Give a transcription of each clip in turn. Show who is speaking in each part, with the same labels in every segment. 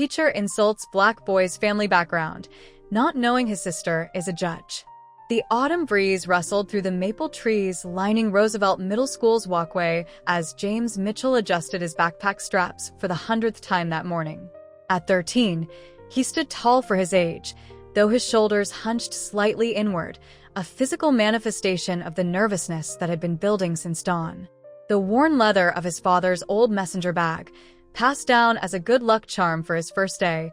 Speaker 1: Teacher insults black boy's family background, not knowing his sister is a judge. The autumn breeze rustled through the maple trees lining Roosevelt Middle School's walkway as James Mitchell adjusted his backpack straps for the 100th time that morning. At 13, he stood tall for his age, though his shoulders hunched slightly inward, a physical manifestation of the nervousness that had been building since dawn. The worn leather of his father's old messenger bag, passed down as a good luck charm for his first day,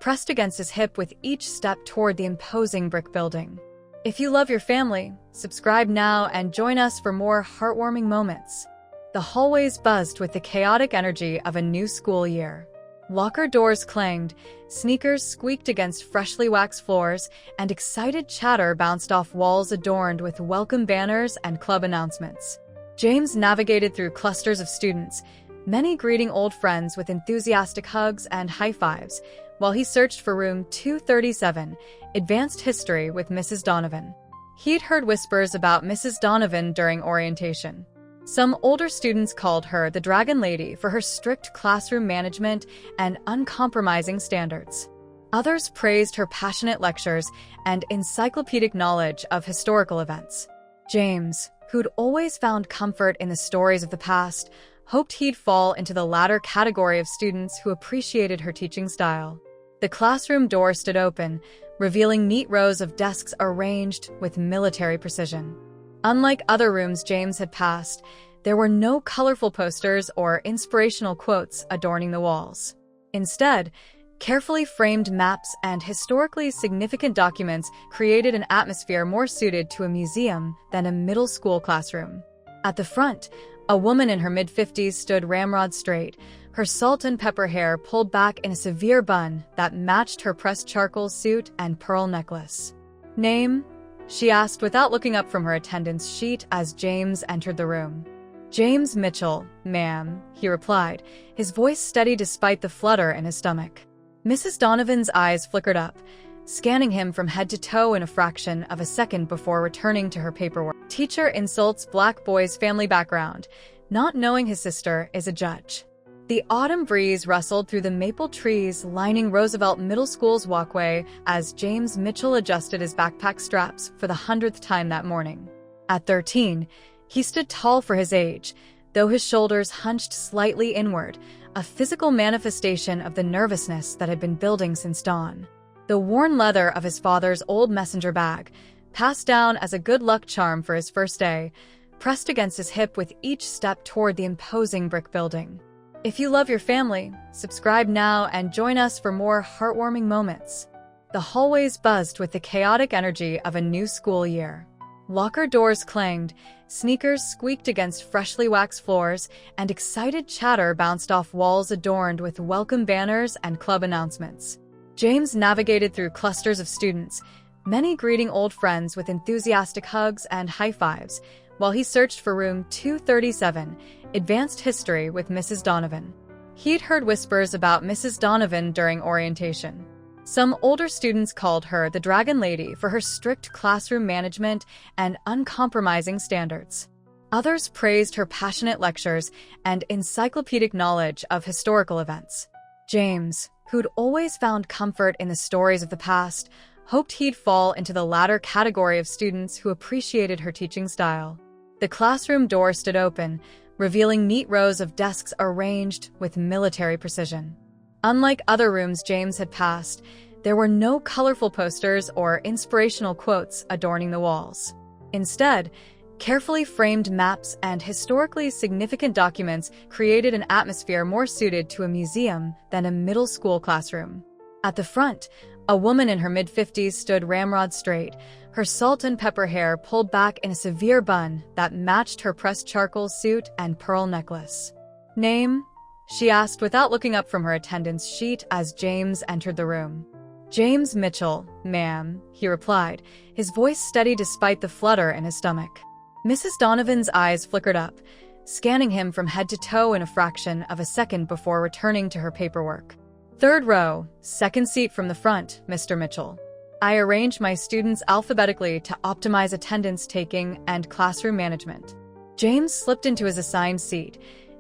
Speaker 1: pressed against his hip with each step toward the imposing brick building. If you love your family, subscribe now and join us for more heartwarming moments. The hallways buzzed with the chaotic energy of a new school year. Locker doors clanged, sneakers squeaked against freshly waxed floors, and excited chatter bounced off walls adorned with welcome banners and club announcements. James navigated through clusters of students, many greeting old friends with enthusiastic hugs and high fives, while he searched for room 237, Advanced History with Mrs. Donovan. He'd heard whispers about Mrs. Donovan during orientation. Some older students called her the Dragon Lady for her strict classroom management and uncompromising standards. Others praised her passionate lectures and encyclopedic knowledge of historical events. James, who'd always found comfort in the stories of the past, hoped he'd fall into the latter category of students who appreciated her teaching style. The classroom door stood open, revealing neat rows of desks arranged with military precision. Unlike other rooms James had passed, there were no colorful posters or inspirational quotes adorning the walls. Instead, carefully framed maps and historically significant documents created an atmosphere more suited to a museum than a middle school classroom. At the front, a woman in her mid-50s stood ramrod straight, her salt and pepper hair pulled back in a severe bun that matched her pressed charcoal suit and pearl necklace. "Name?" she asked without looking up from her attendance sheet as James entered the room. "James Mitchell, ma'am," he replied, his voice steady despite the flutter in his stomach. Mrs. Donovan's eyes flickered up, scanning him from head to toe in a fraction of a second before returning to her paperwork. Teacher insults black boy's family background, not knowing his sister is a judge. The autumn breeze rustled through the maple trees lining Roosevelt Middle School's walkway as James Mitchell adjusted his backpack straps for the 100th time that morning. At 13, he stood tall for his age, though his shoulders hunched slightly inward, a physical manifestation of the nervousness that had been building since dawn. The worn leather of his father's old messenger bag, passed down as a good luck charm for his first day, pressed against his hip with each step toward the imposing brick building. If you love your family, subscribe now and join us for more heartwarming moments. The hallways buzzed with the chaotic energy of a new school year. Locker doors clanged, sneakers squeaked against freshly waxed floors, and excited chatter bounced off walls adorned with welcome banners and club announcements. James navigated through clusters of students, many greeting old friends with enthusiastic hugs and high fives, while he searched for room 237, Advanced History with Mrs. Donovan. He'd heard whispers about Mrs. Donovan during orientation. Some older students called her the Dragon Lady for her strict classroom management and uncompromising standards. Others praised her passionate lectures and encyclopedic knowledge of historical events. James, who'd always found comfort in the stories of the past, hoped he'd fall into the latter category of students who appreciated her teaching style. The classroom door stood open, revealing neat rows of desks arranged with military precision. Unlike other rooms James had passed, there were no colorful posters or inspirational quotes adorning the walls. Instead, carefully framed maps and historically significant documents created an atmosphere more suited to a museum than a middle school classroom. At the front, a woman in her mid-50s stood ramrod straight, her salt and pepper hair pulled back in a severe bun that matched her pressed charcoal suit and pearl necklace. "Name?" she asked without looking up from her attendance sheet as James entered the room. "James Mitchell, ma'am," he replied, his voice steady despite the flutter in his stomach. Mrs. Donovan's eyes flickered up, scanning him from head to toe in a fraction of a second before returning to her paperwork. "Third row, second seat from the front, Mr. Mitchell. I arrange my students alphabetically to optimize attendance taking and classroom management." James slipped into his assigned seat,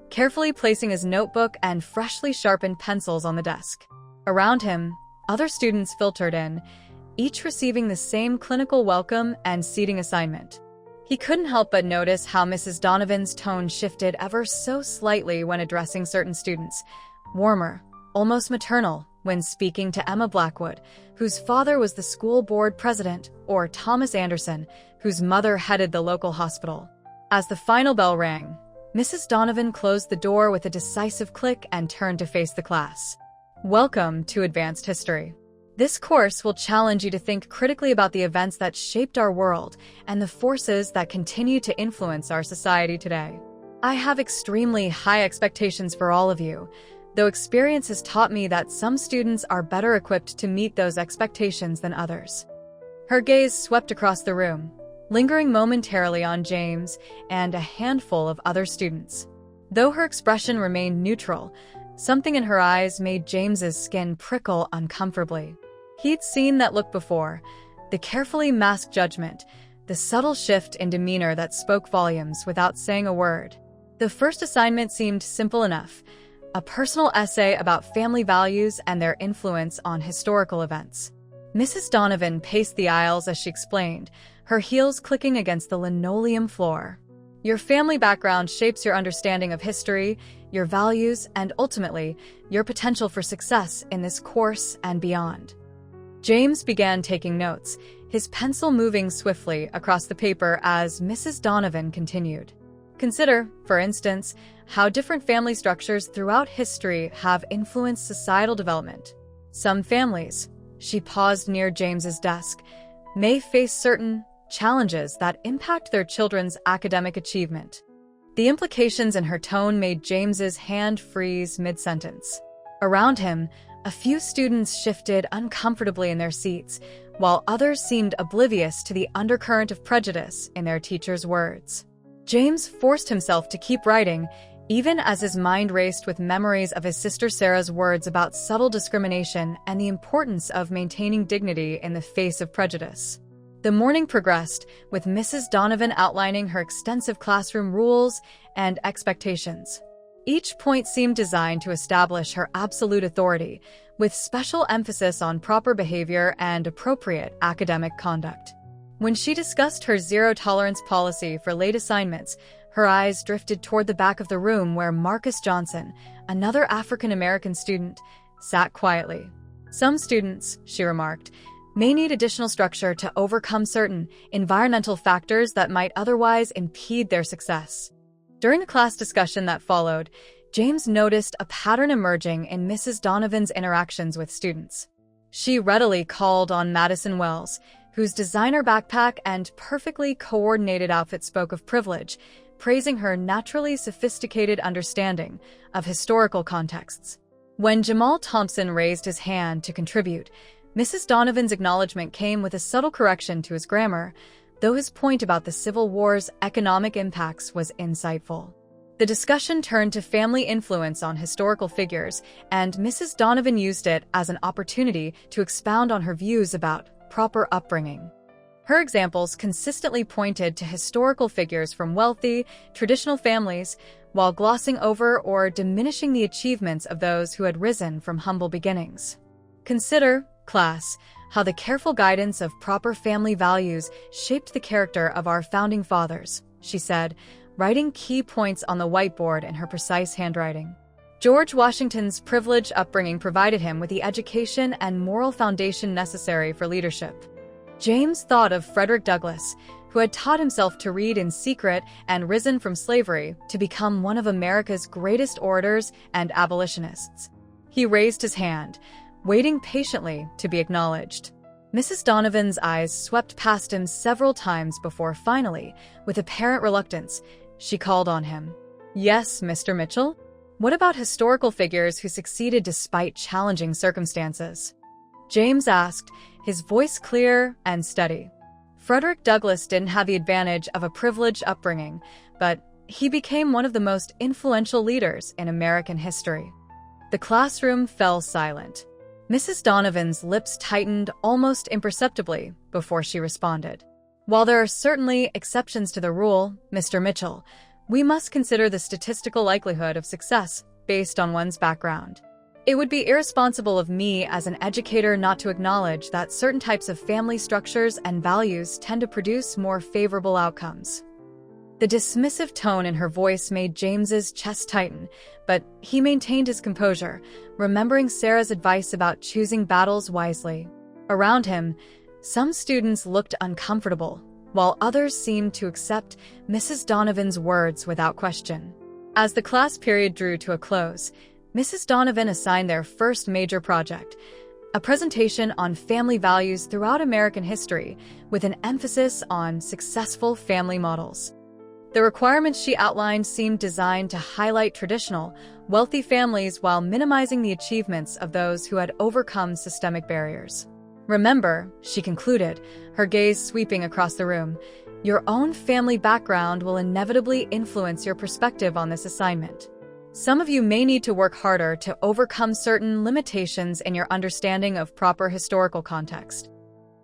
Speaker 1: carefully placing his notebook and freshly sharpened pencils on the desk. Around him, other students filtered in, each receiving the same clinical welcome and seating assignment. He couldn't help but notice how Mrs. Donovan's tone shifted ever so slightly when addressing certain students, warmer, almost maternal, when speaking to Emma Blackwood, whose father was the school board president, or Thomas Anderson, whose mother headed the local hospital. As the final bell rang, Mrs. Donovan closed the door with a decisive click and turned to face the class. Welcome to Advanced History. This course will challenge you to think critically about the events that shaped our world and the forces that continue to influence our society today. I have extremely high expectations for all of you, though experience has taught me that some students are better equipped to meet those expectations than others. Her gaze swept across the room, lingering momentarily on James and a handful of other students. Though her expression remained neutral, something in her eyes made James's skin prickle uncomfortably. He'd seen that look before, the carefully masked judgment, the subtle shift in demeanor that spoke volumes without saying a word. The first assignment seemed simple enough, a personal essay about family values and their influence on historical events. Mrs. Donovan paced the aisles as she explained, her heels clicking against the linoleum floor. Your family background shapes your understanding of history, your values, and ultimately, your potential for success in this course and beyond. James began taking notes, his pencil moving swiftly across the paper as Mrs. Donovan continued. Consider, for instance, how different family structures throughout history have influenced societal development. Some families, she paused near James's desk, may face certain challenges that impact their children's academic achievement. The implications in her tone made James's hand freeze mid-sentence. Around him, a few students shifted uncomfortably in their seats, while others seemed oblivious to the undercurrent of prejudice in their teacher's words. James forced himself to keep writing, even as his mind raced with memories of his sister Sarah's words about subtle discrimination and the importance of maintaining dignity in the face of prejudice. The morning progressed, with Mrs. Donovan outlining her extensive classroom rules and expectations. Each point seemed designed to establish her absolute authority, with special emphasis on proper behavior and appropriate academic conduct. When she discussed her zero-tolerance policy for late assignments, her eyes drifted toward the back of the room where Marcus Johnson, another African-American student, sat quietly. Some students, she remarked, may need additional structure to overcome certain environmental factors that might otherwise impede their success. During the class discussion that followed, James noticed a pattern emerging in Mrs. Donovan's interactions with students. She readily called on Madison Wells, whose designer backpack and perfectly coordinated outfit spoke of privilege, praising her naturally sophisticated understanding of historical contexts. When Jamal Thompson raised his hand to contribute, Mrs. Donovan's acknowledgement came with a subtle correction to his grammar, though his point about the Civil War's economic impacts was insightful. The discussion turned to family influence on historical figures, and Mrs. Donovan used it as an opportunity to expound on her views about proper upbringing. Her examples consistently pointed to historical figures from wealthy, traditional families, while glossing over or diminishing the achievements of those who had risen from humble beginnings. Consider, class, how the careful guidance of proper family values shaped the character of our founding fathers, she said, writing key points on the whiteboard in her precise handwriting. George Washington's privileged upbringing provided him with the education and moral foundation necessary for leadership. James thought of Frederick Douglass, who had taught himself to read in secret and risen from slavery to become one of America's greatest orators and abolitionists. He raised his hand, waiting patiently to be acknowledged. Mrs. Donovan's eyes swept past him several times before finally, with apparent reluctance, she called on him. "Yes, Mr. Mitchell? What about historical figures who succeeded despite challenging circumstances?" James asked, his voice clear and steady. Frederick Douglass didn't have the advantage of a privileged upbringing, but he became one of the most influential leaders in American history. The classroom fell silent. Mrs. Donovan's lips tightened almost imperceptibly before she responded. "While there are certainly exceptions to the rule, Mr. Mitchell, we must consider the statistical likelihood of success based on one's background. It would be irresponsible of me as an educator not to acknowledge that certain types of family structures and values tend to produce more favorable outcomes. The dismissive tone in her voice made James's chest tighten, but he maintained his composure, remembering Sarah's advice about choosing battles wisely. Around him, some students looked uncomfortable, while others seemed to accept Mrs. Donovan's words without question. As the class period drew to a close, Mrs. Donovan assigned their first major project, a presentation on family values throughout American history, with an emphasis on successful family models. The requirements she outlined seemed designed to highlight traditional, wealthy families while minimizing the achievements of those who had overcome systemic barriers. Remember, she concluded, her gaze sweeping across the room, your own family background will inevitably influence your perspective on this assignment. Some of you may need to work harder to overcome certain limitations in your understanding of proper historical context.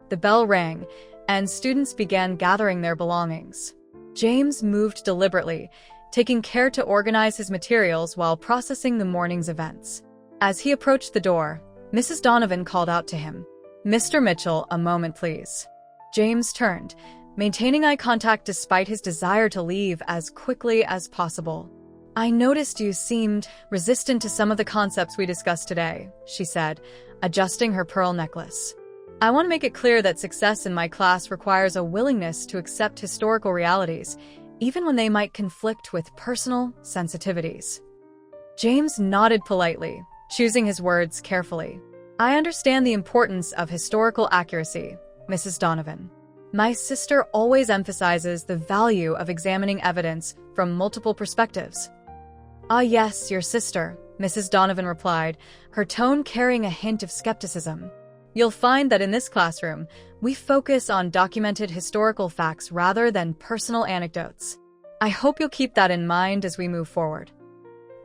Speaker 1: The bell rang, and students began gathering their belongings. James moved deliberately, taking care to organize his materials while processing the morning's events. As he approached the door, Mrs. Donovan called out to him, "Mr. Mitchell, a moment, please." James turned, maintaining eye contact despite his desire to leave as quickly as possible. "I noticed you seemed resistant to some of the concepts we discussed today," she said, adjusting her pearl necklace. "I want to make it clear that success in my class requires a willingness to accept historical realities, even when they might conflict with personal sensitivities." James nodded politely, choosing his words carefully. "I understand the importance of historical accuracy, Mrs. Donovan. My sister always emphasizes the value of examining evidence from multiple perspectives." "Ah, yes, your sister," Mrs. Donovan replied, her tone carrying a hint of skepticism. "You'll find that in this classroom, we focus on documented historical facts rather than personal anecdotes. I hope you'll keep that in mind as we move forward."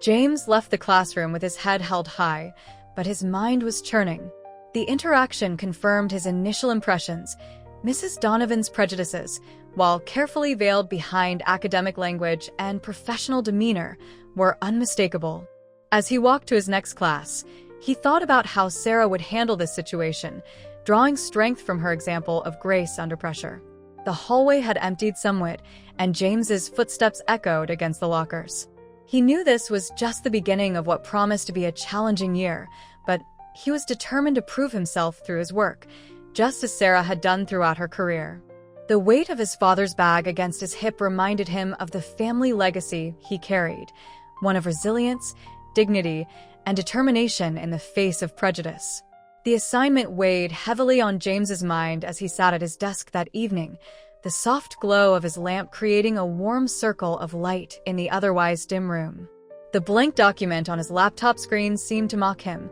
Speaker 1: James left the classroom with his head held high, but his mind was churning. The interaction confirmed his initial impressions. Mrs. Donovan's prejudices, while carefully veiled behind academic language and professional demeanor, were unmistakable. As he walked to his next class, he thought about how Sarah would handle this situation, drawing strength from her example of grace under pressure. The hallway had emptied somewhat, and James's footsteps echoed against the lockers. He knew this was just the beginning of what promised to be a challenging year, but he was determined to prove himself through his work, just as Sarah had done throughout her career. The weight of his father's bag against his hip reminded him of the family legacy he carried, one of resilience, dignity, and determination in the face of prejudice. The assignment weighed heavily on James's mind as he sat at his desk that evening, the soft glow of his lamp creating a warm circle of light in the otherwise dim room. The blank document on his laptop screen seemed to mock him,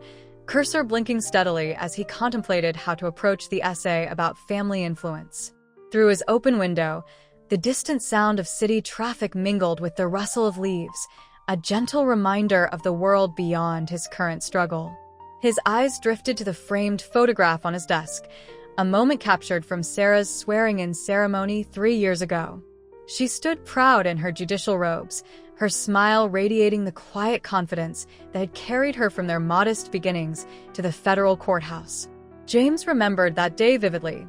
Speaker 1: cursor blinking steadily as he contemplated how to approach the essay about family influence. Through his open window, the distant sound of city traffic mingled with the rustle of leaves, a gentle reminder of the world beyond his current struggle. His eyes drifted to the framed photograph on his desk, a moment captured from Sarah's swearing-in ceremony 3 years ago. She stood proud in her judicial robes, her smile radiating the quiet confidence that had carried her from their modest beginnings to the federal courthouse. James remembered that day vividly,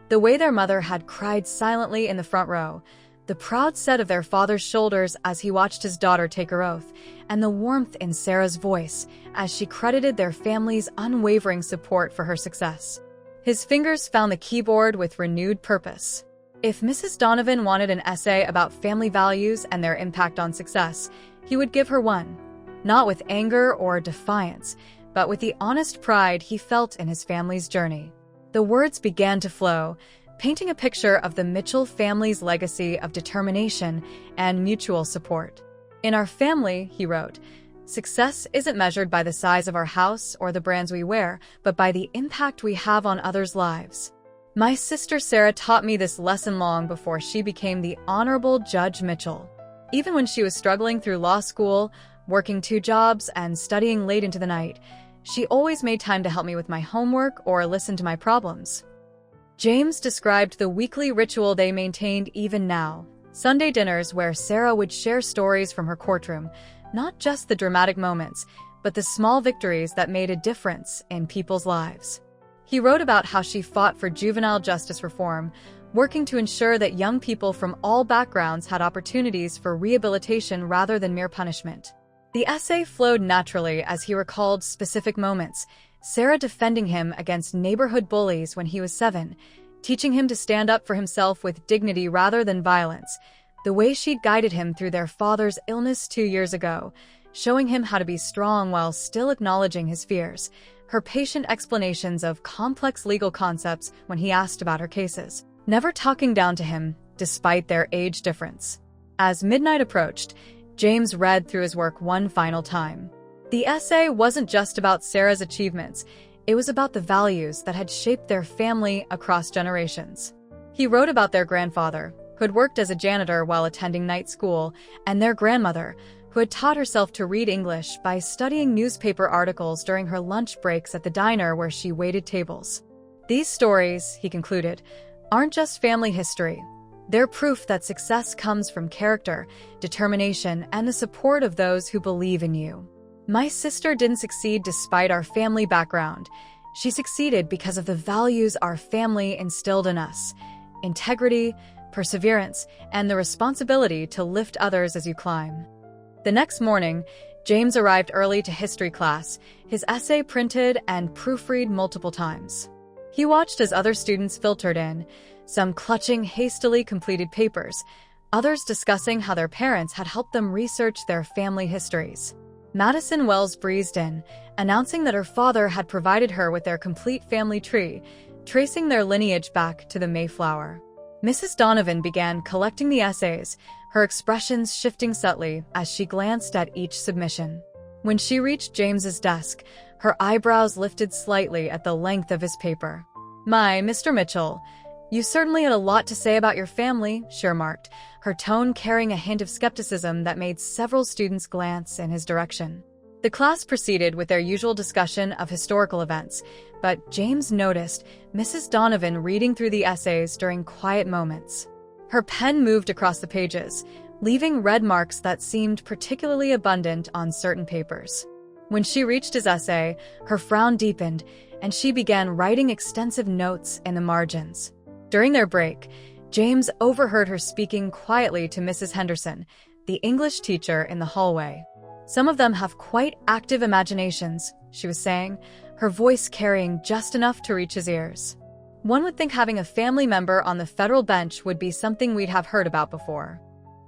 Speaker 1: the way their mother had cried silently in the front row, the proud set of their father's shoulders as he watched his daughter take her oath, and the warmth in Sarah's voice as she credited their family's unwavering support for her success. His fingers found the keyboard with renewed purpose. If Mrs. Donovan wanted an essay about family values and their impact on success, he would give her one, not with anger or defiance, but with the honest pride he felt in his family's journey. The words began to flow, painting a picture of the Mitchell family's legacy of determination and mutual support. "In our family," he wrote, "success isn't measured by the size of our house or the brands we wear, but by the impact we have on others' lives. My sister Sarah taught me this lesson long before she became the Honorable Judge Mitchell. Even when she was struggling through law school, working 2 jobs, and studying late into the night, she always made time to help me with my homework or listen to my problems." James described the weekly ritual they maintained even now, Sunday dinners where Sarah would share stories from her courtroom, not just the dramatic moments, but the small victories that made a difference in people's lives. He wrote about how she fought for juvenile justice reform, working to ensure that young people from all backgrounds had opportunities for rehabilitation rather than mere punishment. The essay flowed naturally as he recalled specific moments, Sarah defending him against neighborhood bullies when he was 7, teaching him to stand up for himself with dignity rather than violence, the way she'd guided him through their father's illness 2 years ago, showing him how to be strong while still acknowledging his fears, her patient explanations of complex legal concepts when he asked about her cases, never talking down to him despite their age difference. As midnight approached, James read through his work one final time. The essay wasn't just about Sarah's achievements, it was about the values that had shaped their family across generations. He wrote about their grandfather, who had worked as a janitor while attending night school, and their grandmother, who had taught herself to read English by studying newspaper articles during her lunch breaks at the diner where she waited tables. These stories, he concluded, aren't just family history. They're proof that success comes from character, determination, and the support of those who believe in you. My sister didn't succeed despite our family background. She succeeded because of the values our family instilled in us: integrity, perseverance, and the responsibility to lift others as you climb. The next morning, James arrived early to history class, his essay printed and proofread multiple times. He watched as other students filtered in, some clutching hastily completed papers, others discussing how their parents had helped them research their family histories. Madison Wells breezed in, announcing that her father had provided her with their complete family tree, tracing their lineage back to the Mayflower. Mrs. Donovan began collecting the essays, her expressions shifting subtly as she glanced at each submission. When she reached James's desk, her eyebrows lifted slightly at the length of his paper. "My, Mr. Mitchell, you certainly had a lot to say about your family," she remarked, her tone carrying a hint of skepticism that made several students glance in his direction. The class proceeded with their usual discussion of historical events, but James noticed Mrs. Donovan reading through the essays during quiet moments. Her pen moved across the pages, leaving red marks that seemed particularly abundant on certain papers. When she reached his essay, her frown deepened, and she began writing extensive notes in the margins. During their break, James overheard her speaking quietly to Mrs. Henderson, the English teacher in the hallway. "Some of them have quite active imaginations," she was saying, her voice carrying just enough to reach his ears. "One would think having a family member on the federal bench would be something we'd have heard about before."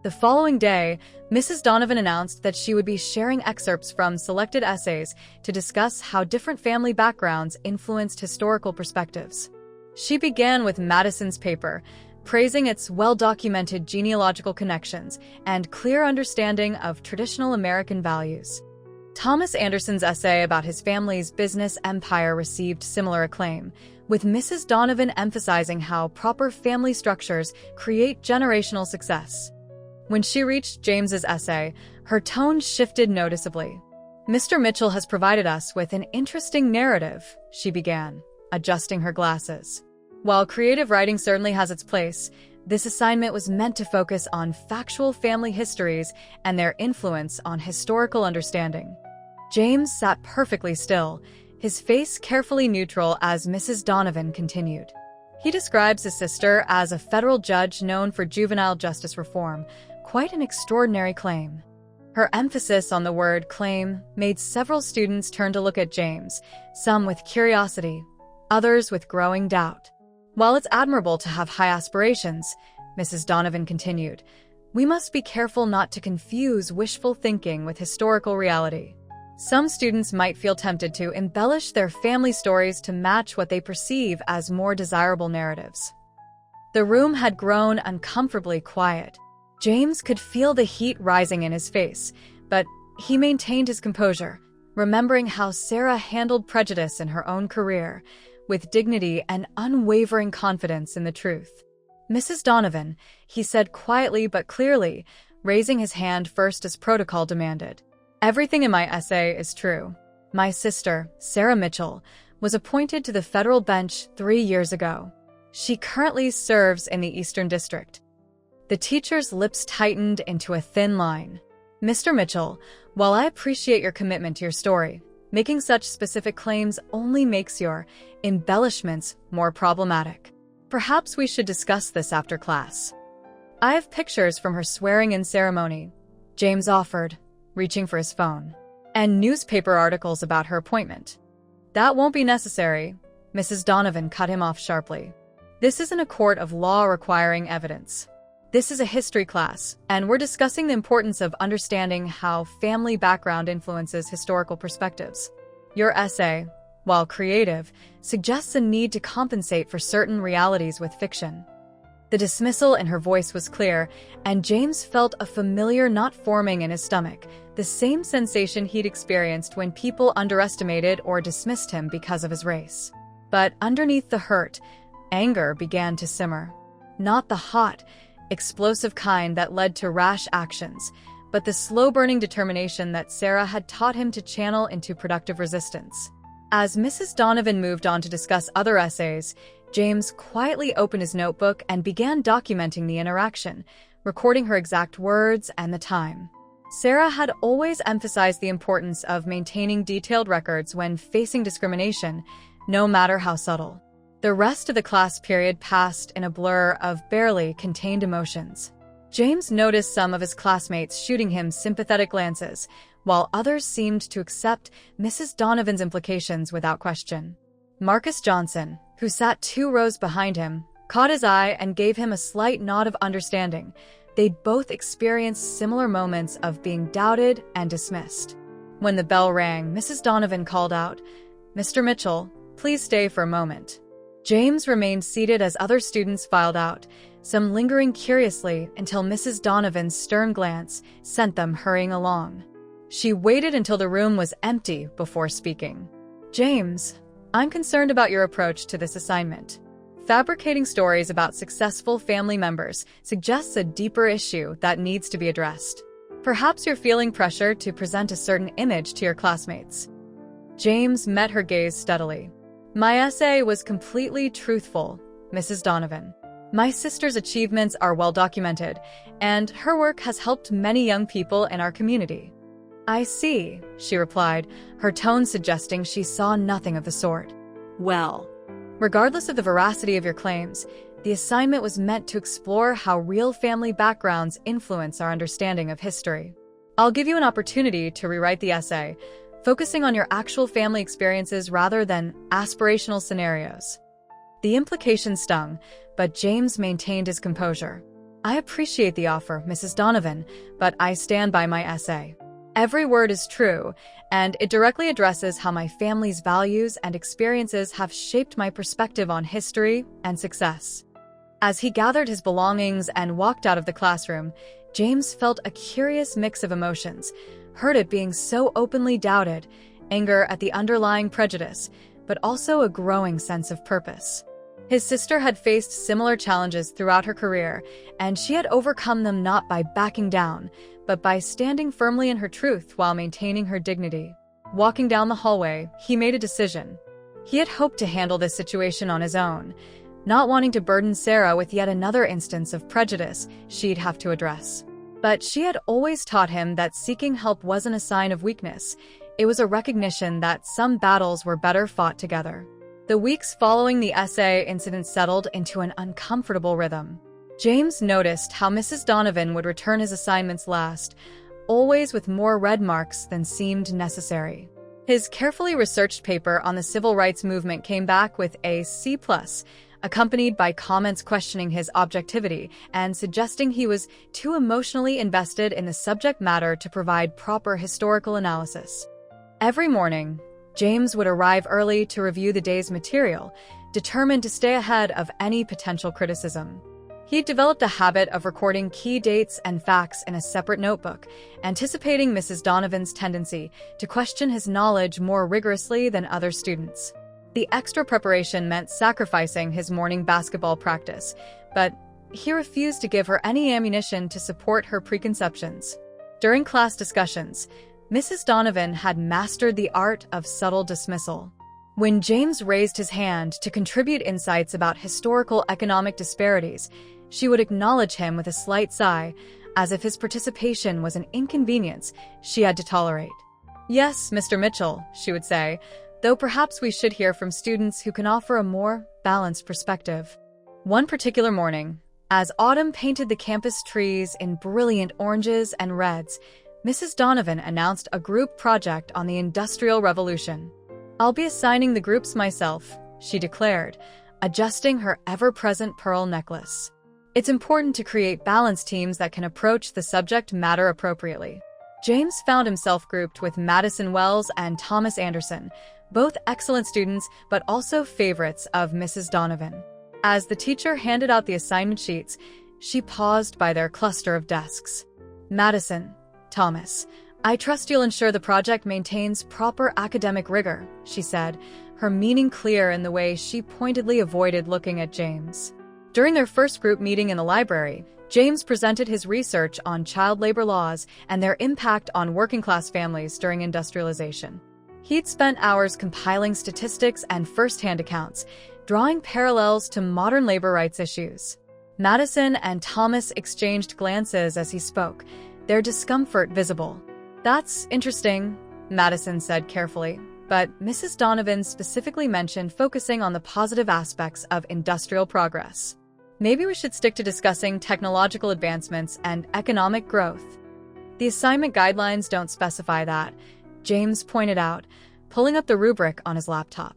Speaker 1: The following day, Mrs. Donovan announced that she would be sharing excerpts from selected essays to discuss how different family backgrounds influenced historical perspectives. She began with Madison's paper, praising its well-documented genealogical connections and clear understanding of traditional American values. Thomas Anderson's essay about his family's business empire received similar acclaim, with Mrs. Donovan emphasizing how proper family structures create generational success. When she reached James's essay, her tone shifted noticeably. "Mr. Mitchell has provided us with an interesting narrative," she began, adjusting her glasses. "While creative writing certainly has its place, this assignment was meant to focus on factual family histories and their influence on historical understanding." James sat perfectly still, his face carefully neutral as Mrs. Donovan continued. He describes his sister as a federal judge known for juvenile justice reform, quite an extraordinary claim. Her emphasis on the word claim made several students turn to look at James, some with curiosity, others with growing doubt. "While it's admirable to have high aspirations," Mrs. Donovan continued, "we must be careful not to confuse wishful thinking with historical reality. Some students might feel tempted to embellish their family stories to match what they perceive as more desirable narratives." The room had grown uncomfortably quiet. James could feel the heat rising in his face, but he maintained his composure, remembering how Sarah handled prejudice in her own career, with dignity and unwavering confidence in the truth. "Mrs. Donovan," he said quietly but clearly, raising his hand first as protocol demanded. "Everything in my essay is true. My sister, Sarah Mitchell, was appointed to the federal bench 3 years ago. She currently serves in the Eastern District." The teacher's lips tightened into a thin line. Mr. Mitchell, while I appreciate your commitment to your story, making such specific claims only makes your embellishments more problematic. Perhaps we should discuss this after class. I have pictures from her swearing-in ceremony, James offered, reaching for his phone, and newspaper articles about her appointment. That won't be necessary, Mrs. Donovan cut him off sharply. This isn't a court of law requiring evidence. This is a history class, and we're discussing the importance of understanding how family background influences historical perspectives. Your essay, while creative, suggests a need to compensate for certain realities with fiction. The dismissal in her voice was clear, and James felt a familiar knot forming in his stomach, the same sensation he'd experienced when people underestimated or dismissed him because of his race. But underneath the hurt, anger began to simmer. Not the hot, explosive kind that led to rash actions, but the slow-burning determination that Sarah had taught him to channel into productive resistance. As Mrs. Donovan moved on to discuss other essays, James quietly opened his notebook and began documenting the interaction, recording her exact words and the time. Sarah had always emphasized the importance of maintaining detailed records when facing discrimination, no matter how subtle. The rest of the class period passed in a blur of barely contained emotions. James noticed some of his classmates shooting him sympathetic glances, while others seemed to accept Mrs. Donovan's implications without question. Marcus Johnson, who sat 2 rows behind him, caught his eye and gave him a slight nod of understanding. They'd both experienced similar moments of being doubted and dismissed. When the bell rang, Mrs. Donovan called out, "Mr. Mitchell, please stay for a moment." James remained seated as other students filed out, some lingering curiously until Mrs. Donovan's stern glance sent them hurrying along. She waited until the room was empty before speaking. "James, I'm concerned about your approach to this assignment. Fabricating stories about successful family members suggests a deeper issue that needs to be addressed. Perhaps you're feeling pressure to present a certain image to your classmates." James met her gaze steadily. "My essay was completely truthful, Mrs. Donovan. My sister's achievements are well documented, and her work has helped many young people in our community." "I see," she replied, her tone suggesting she saw nothing of the sort. "Well, regardless of the veracity of your claims, the assignment was meant to explore how real family backgrounds influence our understanding of history. I'll give you an opportunity to rewrite the essay, focusing on your actual family experiences rather than aspirational scenarios." The implication stung, but James maintained his composure. "I appreciate the offer, Mrs. Donovan, but I stand by my essay. Every word is true, and it directly addresses how my family's values and experiences have shaped my perspective on history and success." As he gathered his belongings and walked out of the classroom, James felt a curious mix of emotions, hurt at being so openly doubted, anger at the underlying prejudice, but also a growing sense of purpose. His sister had faced similar challenges throughout her career, and she had overcome them not by backing down, but by standing firmly in her truth while maintaining her dignity. Walking down the hallway, he made a decision. He had hoped to handle this situation on his own, not wanting to burden Sarah with yet another instance of prejudice she'd have to address. But she had always taught him that seeking help wasn't a sign of weakness. It was a recognition that some battles were better fought together. The weeks following the essay incident settled into an uncomfortable rhythm. James noticed how Mrs. Donovan would return his assignments last, always with more red marks than seemed necessary. His carefully researched paper on the civil rights movement came back with a C+, accompanied by comments questioning his objectivity and suggesting he was too emotionally invested in the subject matter to provide proper historical analysis. Every morning, James would arrive early to review the day's material, determined to stay ahead of any potential criticism. He'd developed a habit of recording key dates and facts in a separate notebook, anticipating Mrs. Donovan's tendency to question his knowledge more rigorously than other students. The extra preparation meant sacrificing his morning basketball practice, but he refused to give her any ammunition to support her preconceptions. During class discussions, Mrs. Donovan had mastered the art of subtle dismissal. When James raised his hand to contribute insights about historical economic disparities, she would acknowledge him with a slight sigh, as if his participation was an inconvenience she had to tolerate. "Yes, Mr. Mitchell," she would say, "though perhaps we should hear from students who can offer a more balanced perspective." One particular morning, as autumn painted the campus trees in brilliant oranges and reds, Mrs. Donovan announced a group project on the Industrial Revolution. "I'll be assigning the groups myself," she declared, adjusting her ever-present pearl necklace. "It's important to create balanced teams that can approach the subject matter appropriately." James found himself grouped with Madison Wells and Thomas Anderson, both excellent students but also favorites of Mrs. Donovan. As the teacher handed out the assignment sheets, she paused by their cluster of desks. "Madison, Thomas, I trust you'll ensure the project maintains proper academic rigor," she said, her meaning clear in the way she pointedly avoided looking at James. During their first group meeting in the library, James presented his research on child labor laws and their impact on working-class families during industrialization. He'd spent hours compiling statistics and first-hand accounts, drawing parallels to modern labor rights issues. Madison and Thomas exchanged glances as he spoke, their discomfort visible. "That's interesting," Madison said carefully, but Mrs. Donovan specifically mentioned focusing on the positive aspects of industrial progress. "Maybe we should stick to discussing technological advancements and economic growth." "The assignment guidelines don't specify that," James pointed out, pulling up the rubric on his laptop.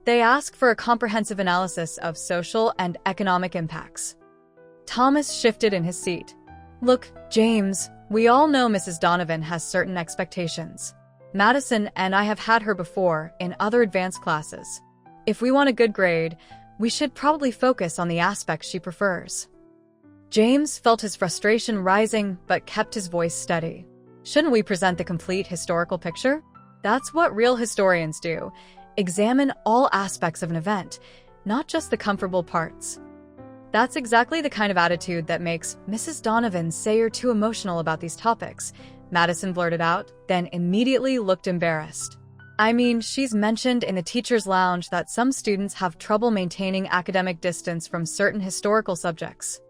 Speaker 1: "They ask for a comprehensive analysis of social and economic impacts." Thomas shifted in his seat. "Look, James, we all know Mrs. Donovan has certain expectations. Madison and I have had her before in other advanced classes. If we want a good grade, we should probably focus on the aspects she prefers." James felt his frustration rising but kept his voice steady. "Shouldn't we present the complete historical picture? That's what real historians do. Examine all aspects of an event, not just the comfortable parts." "That's exactly the kind of attitude that makes Mrs. Donovan say you're too emotional about these topics," Madison blurted out, then immediately looked embarrassed. "I mean, she's mentioned in the teacher's lounge that some students have trouble maintaining academic distance from certain historical subjects."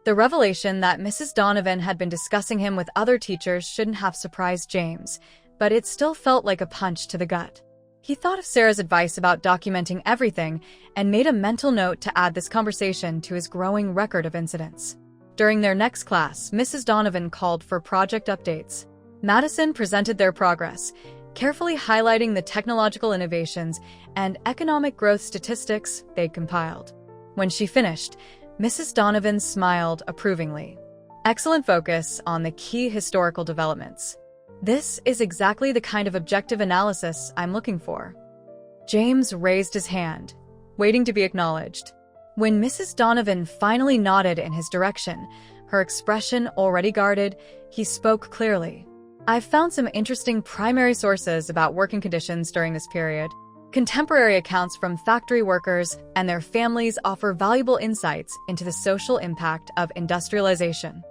Speaker 1: The revelation that Mrs. Donovan had been discussing him with other teachers shouldn't have surprised James, but it still felt like a punch to the gut. He thought of Sarah's advice about documenting everything and made a mental note to add this conversation to his growing record of incidents. During their next class, Mrs. Donovan called for project updates. Madison presented their progress, carefully highlighting the technological innovations and economic growth statistics they'd compiled. When she finished, Mrs. Donovan smiled approvingly. "Excellent focus on the key historical developments. This is exactly the kind of objective analysis I'm looking for." James raised his hand, waiting to be acknowledged. When Mrs. Donovan finally nodded in his direction, her expression already guarded, he spoke clearly. "I've found some interesting primary sources about working conditions during this period. Contemporary accounts from factory workers and their families offer valuable insights into the social impact of industrialization."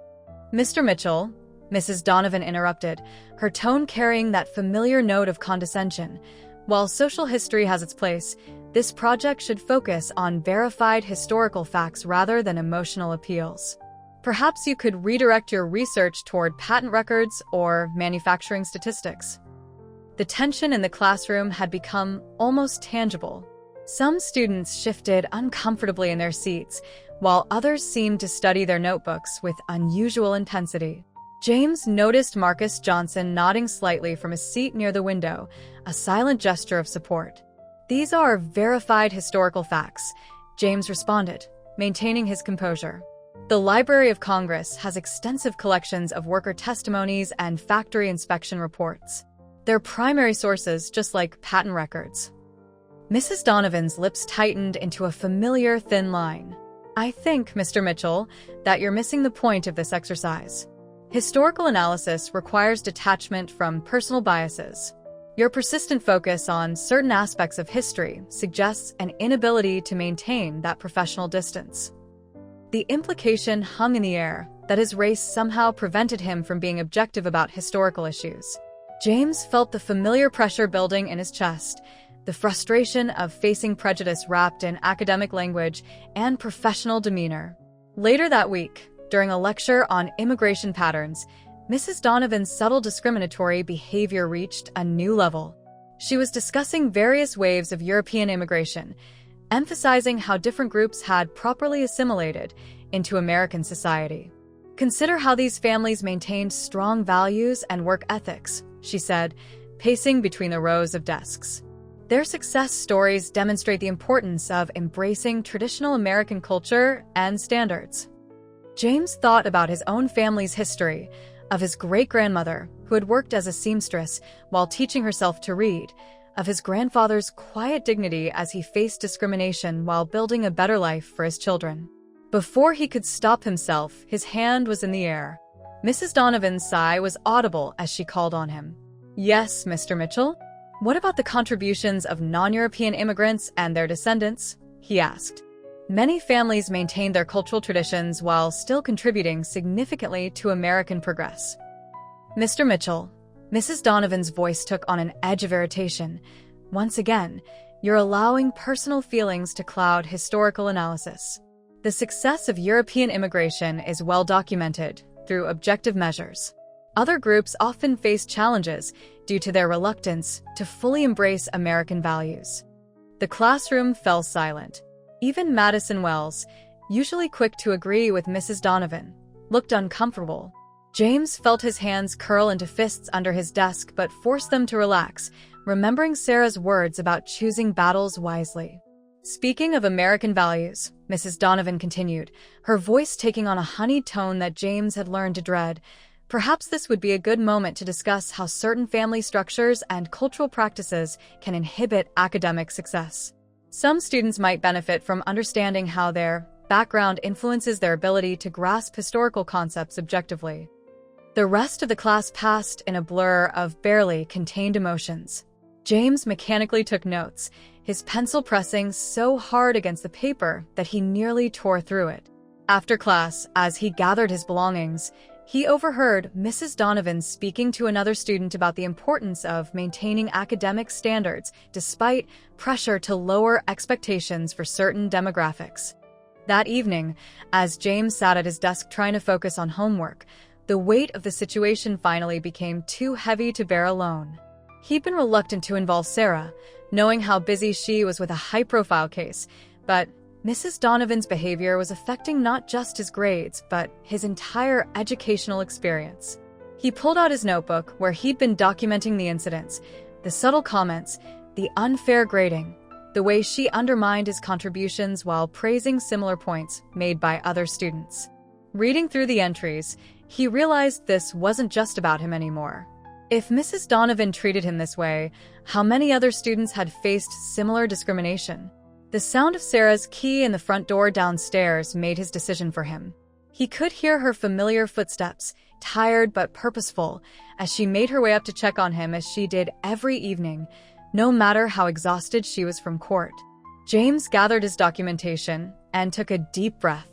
Speaker 1: "Mr. Mitchell," Mrs. Donovan interrupted, her tone carrying that familiar note of condescension. "While social history has its place, this project should focus on verified historical facts rather than emotional appeals. Perhaps you could redirect your research toward patent records or manufacturing statistics." The tension in the classroom had become almost tangible. Some students shifted uncomfortably in their seats, while others seemed to study their notebooks with unusual intensity. James noticed Marcus Johnson nodding slightly from his seat near the window, a silent gesture of support. "These are verified historical facts," James responded, maintaining his composure. "The Library of Congress has extensive collections of worker testimonies and factory inspection reports. They're primary sources, just like patent records." Mrs. Donovan's lips tightened into a familiar thin line. "I think, Mr. Mitchell, that you're missing the point of this exercise. Historical analysis requires detachment from personal biases. Your persistent focus on certain aspects of history suggests an inability to maintain that professional distance." The implication hung in the air that his race somehow prevented him from being objective about historical issues. James felt the familiar pressure building in his chest, the frustration of facing prejudice wrapped in academic language and professional demeanor. Later that week, During a lecture on immigration patterns, Mrs. Donovan's subtle discriminatory behavior reached a new level. She was discussing various waves of European immigration, emphasizing how different groups had properly assimilated into American society. "Consider how these families maintained strong values and work ethics," she said, pacing between the rows of desks. Their success stories demonstrate the importance of embracing traditional American culture and standards. James thought about his own family's history, of his great-grandmother, who had worked as a seamstress while teaching herself to read, of his grandfather's quiet dignity as he faced discrimination while building a better life for his children. Before he could stop himself, his hand was in the air. Mrs. Donovan's sigh was audible as she called on him. "Yes, Mr. Mitchell? What about the contributions of non-European immigrants and their descendants?" he asked. Many families maintained their cultural traditions while still contributing significantly to American progress. "Mr. Mitchell," Mrs. Donovan's voice took on an edge of irritation. "Once again, you're allowing personal feelings to cloud historical analysis. The success of European immigration is well documented through objective measures. Other groups often face challenges due to their reluctance to fully embrace American values." The classroom fell silent. Even Madison Wells, usually quick to agree with Mrs. Donovan, looked uncomfortable. James felt his hands curl into fists under his desk but forced them to relax, remembering Sarah's words about choosing battles wisely. "Speaking of American values," Mrs. Donovan continued, her voice taking on a honeyed tone that James had learned to dread, "perhaps this would be a good moment to discuss how certain family structures and cultural practices can inhibit academic success. Some students might benefit from understanding how their background influences their ability to grasp historical concepts objectively." The rest of the class passed in a blur of barely contained emotions. James mechanically took notes, his pencil pressing so hard against the paper that he nearly tore through it. After class, as he gathered his belongings, he overheard Mrs. Donovan speaking to another student about the importance of maintaining academic standards despite pressure to lower expectations for certain demographics. That evening, as James sat at his desk trying to focus on homework, the weight of the situation finally became too heavy to bear alone. He'd been reluctant to involve Sarah, knowing how busy she was with a high-profile case, but Mrs. Donovan's behavior was affecting not just his grades, but his entire educational experience. He pulled out his notebook, where he'd been documenting the incidents, the subtle comments, the unfair grading, the way she undermined his contributions while praising similar points made by other students. Reading through the entries, he realized this wasn't just about him anymore. If Mrs. Donovan treated him this way, how many other students had faced similar discrimination? The sound of Sarah's key in the front door downstairs made his decision for him. He could hear her familiar footsteps, tired but purposeful, as she made her way up to check on him as she did every evening, no matter how exhausted she was from court. James gathered his documentation and took a deep breath.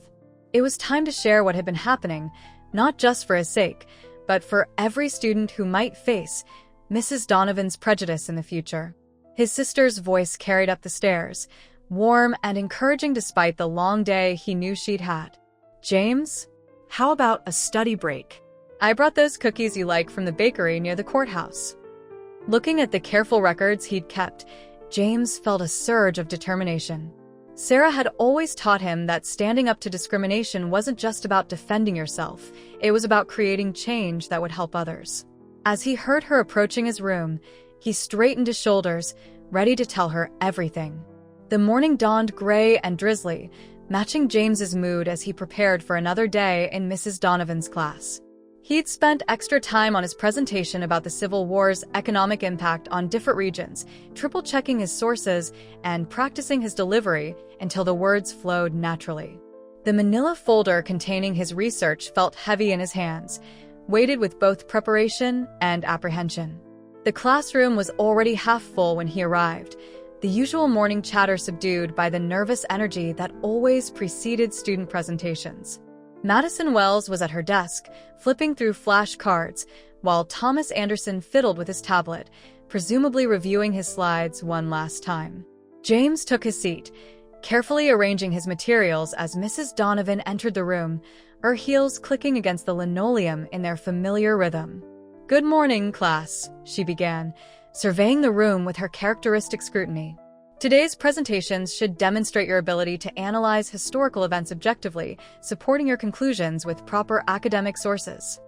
Speaker 1: It was time to share what had been happening, not just for his sake, but for every student who might face Mrs. Donovan's prejudice in the future. His sister's voice carried up the stairs, warm and encouraging despite the long day he knew she'd had. "James, how about a study break? I brought those cookies you like from the bakery near the courthouse." Looking at the careful records he'd kept, James felt a surge of determination. Sarah had always taught him that standing up to discrimination wasn't just about defending yourself, it was about creating change that would help others. As he heard her approaching his room, he straightened his shoulders, ready to tell her everything. The morning dawned gray and drizzly, matching James's mood as he prepared for another day in Mrs. Donovan's class. He'd spent extra time on his presentation about the Civil War's economic impact on different regions, triple-checking his sources and practicing his delivery until the words flowed naturally. The manila folder containing his research felt heavy in his hands, weighted with both preparation and apprehension. The classroom was already half full when he arrived, the usual morning chatter subdued by the nervous energy that always preceded student presentations. Madison Wells was at her desk, flipping through flashcards, while Thomas Anderson fiddled with his tablet, presumably reviewing his slides one last time. James took his seat, carefully arranging his materials as Mrs. Donovan entered the room, her heels clicking against the linoleum in their familiar rhythm. "Good morning, class," she began, surveying the room with her characteristic scrutiny. "Today's presentations should demonstrate your ability to analyze historical events objectively, supporting your conclusions with proper academic sources."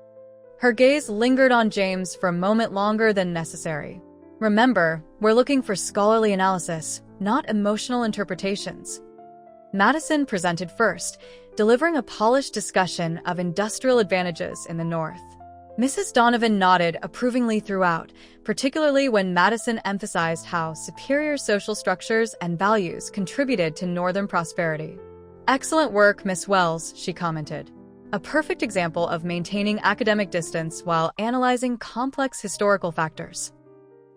Speaker 1: Her gaze lingered on James for a moment longer than necessary. "Remember, we're looking for scholarly analysis, not emotional interpretations." Madison presented first, delivering a polished discussion of industrial advantages in the North. Mrs. Donovan nodded approvingly throughout, particularly when Madison emphasized how superior social structures and values contributed to Northern prosperity. "Excellent work, Miss Wells," she commented. "A perfect example of maintaining academic distance while analyzing complex historical factors."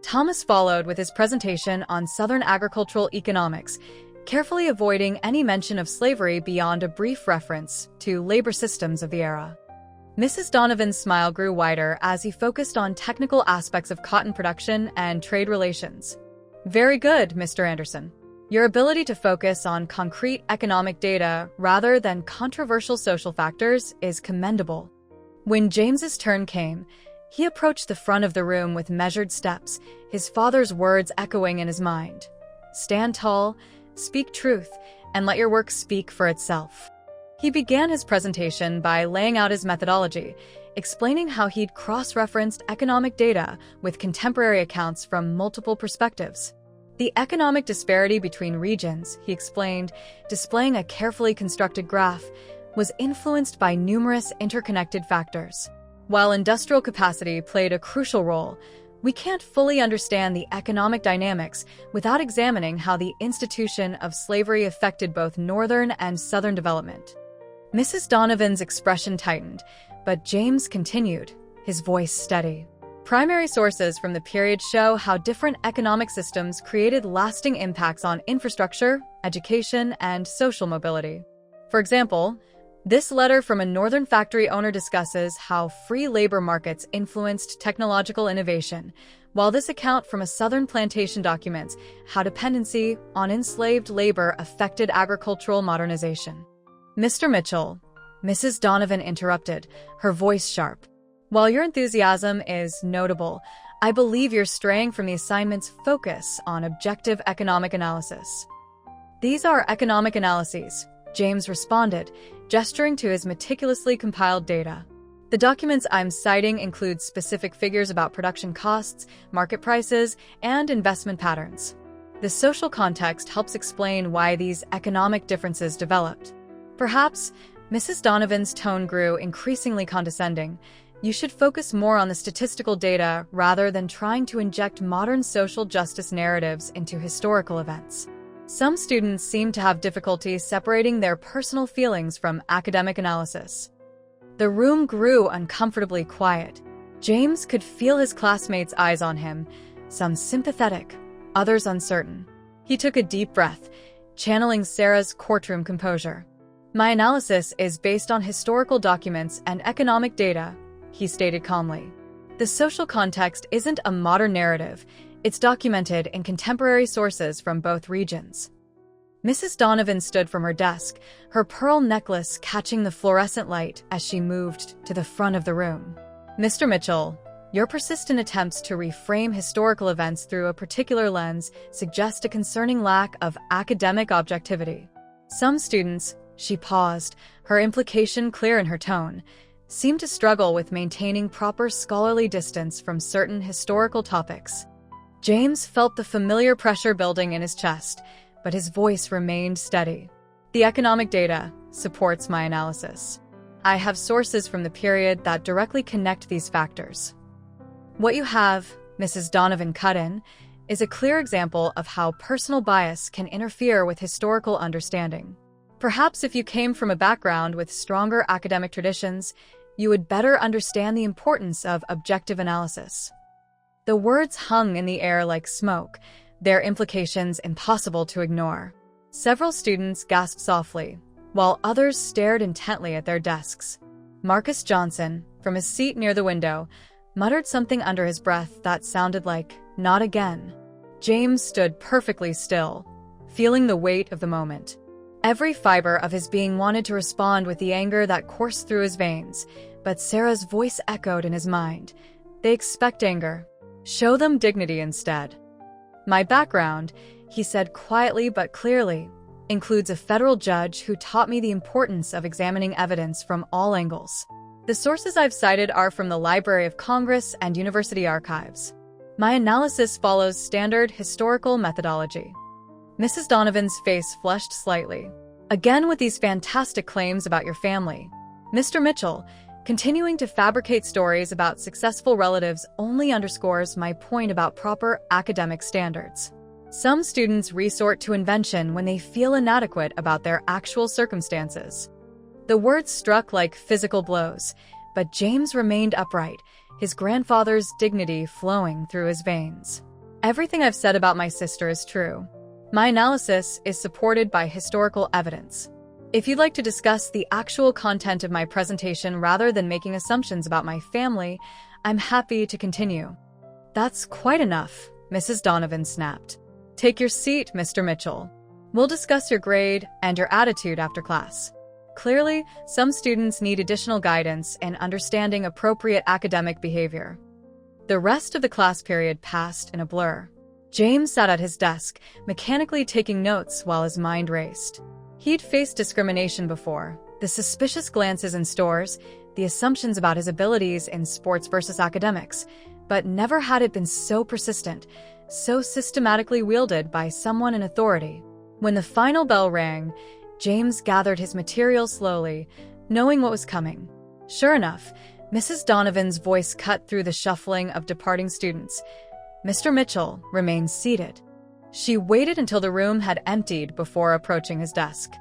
Speaker 1: Thomas followed with his presentation on Southern agricultural economics, carefully avoiding any mention of slavery beyond a brief reference to labor systems of the era. Mrs. Donovan's smile grew wider as he focused on technical aspects of cotton production and trade relations. "Very good, Mr. Anderson. Your ability to focus on concrete economic data rather than controversial social factors is commendable." When James's turn came, he approached the front of the room with measured steps, his father's words echoing in his mind. "Stand tall, speak truth, and let your work speak for itself." He began his presentation by laying out his methodology, explaining how he'd cross-referenced economic data with contemporary accounts from multiple perspectives. The economic disparity between regions, he explained, displaying a carefully constructed graph, was influenced by numerous interconnected factors. While industrial capacity played a crucial role, we can't fully understand the economic dynamics without examining how the institution of slavery affected both Northern and Southern development. Mrs. Donovan's expression tightened, but James continued, his voice steady. "Primary sources from the period show how different economic systems created lasting impacts on infrastructure, education, and social mobility. For example, this letter from a Northern factory owner discusses how free labor markets influenced technological innovation, while this account from a Southern plantation documents how dependency on enslaved labor affected agricultural modernization." "Mr. Mitchell," Mrs. Donovan interrupted, her voice sharp. "While your enthusiasm is notable, I believe you're straying from the assignment's focus on objective economic analysis." "These are economic analyses," James responded, gesturing to his meticulously compiled data. "The documents I'm citing include specific figures about production costs, market prices, and investment patterns. The social context helps explain why these economic differences developed." Perhaps, Mrs. Donovan's tone grew increasingly condescending. "You should focus more on the statistical data rather than trying to inject modern social justice narratives into historical events." Some students seem to have difficulty separating their personal feelings from academic analysis. The room grew uncomfortably quiet. James could feel his classmates' eyes on him, some sympathetic, others uncertain. He took a deep breath, channeling Sarah's courtroom composure. "My analysis is based on historical documents and economic data," he stated calmly. "The social context isn't a modern narrative. It's documented in contemporary sources from both regions." Mrs. Donovan stood from her desk, her pearl necklace catching the fluorescent light as she moved to the front of the room. "Mr. Mitchell, your persistent attempts to reframe historical events through a particular lens suggest a concerning lack of academic objectivity. Some students," she paused, her implication clear in her tone, "seem to struggle with maintaining proper scholarly distance from certain historical topics." James felt the familiar pressure building in his chest, but his voice remained steady. "The economic data supports my analysis. I have sources from the period that directly connect these factors." "What you have," Mrs. Donovan cut in, "is a clear example of how personal bias can interfere with historical understanding. Perhaps if you came from a background with stronger academic traditions, you would better understand the importance of objective analysis." The words hung in the air like smoke, their implications impossible to ignore. Several students gasped softly, while others stared intently at their desks. Marcus Johnson, from his seat near the window, muttered something under his breath that sounded like, "Not again." James stood perfectly still, feeling the weight of the moment. Every fiber of his being wanted to respond with the anger that coursed through his veins, but Sarah's voice echoed in his mind. They expect anger. Show them dignity instead. My background, he said quietly but clearly, includes a federal judge who taught me the importance of examining evidence from all angles. The sources I've cited are from the Library of Congress and university archives. My analysis follows standard historical methodology. Mrs. Donovan's face flushed slightly. Again with these fantastic claims about your family. Mr. Mitchell, continuing to fabricate stories about successful relatives only underscores my point about proper academic standards. Some students resort to invention when they feel inadequate about their actual circumstances. The words struck like physical blows, but James remained upright, his grandfather's dignity flowing through his veins. Everything I've said about my sister is true. My analysis is supported by historical evidence. If you'd like to discuss the actual content of my presentation rather than making assumptions about my family, I'm happy to continue. That's quite enough, Mrs. Donovan snapped. Take your seat, Mr. Mitchell. We'll discuss your grade and your attitude after class. Clearly, some students need additional guidance in understanding appropriate academic behavior. The rest of the class period passed in a blur. James sat at his desk, mechanically taking notes while his mind raced. He'd faced discrimination before, the suspicious glances in stores, the assumptions about his abilities in sports versus academics, but never had it been so persistent, so systematically wielded by someone in authority. When the final bell rang, James gathered his material slowly, knowing what was coming. Sure enough, Mrs. Donovan's voice cut through the shuffling of departing students. Mr. Mitchell remained seated. She waited until the room had emptied before approaching his desk.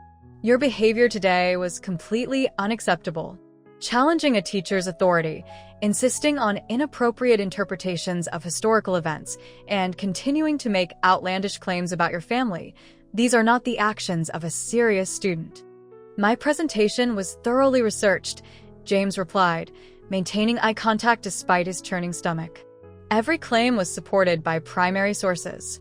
Speaker 1: Your behavior today was completely unacceptable. Challenging a teacher's authority, insisting on inappropriate interpretations of historical events, and continuing to make outlandish claims about your family. These are not the actions of a serious student. My presentation was thoroughly researched, James replied, maintaining eye contact despite his churning stomach. Every claim was supported by primary sources.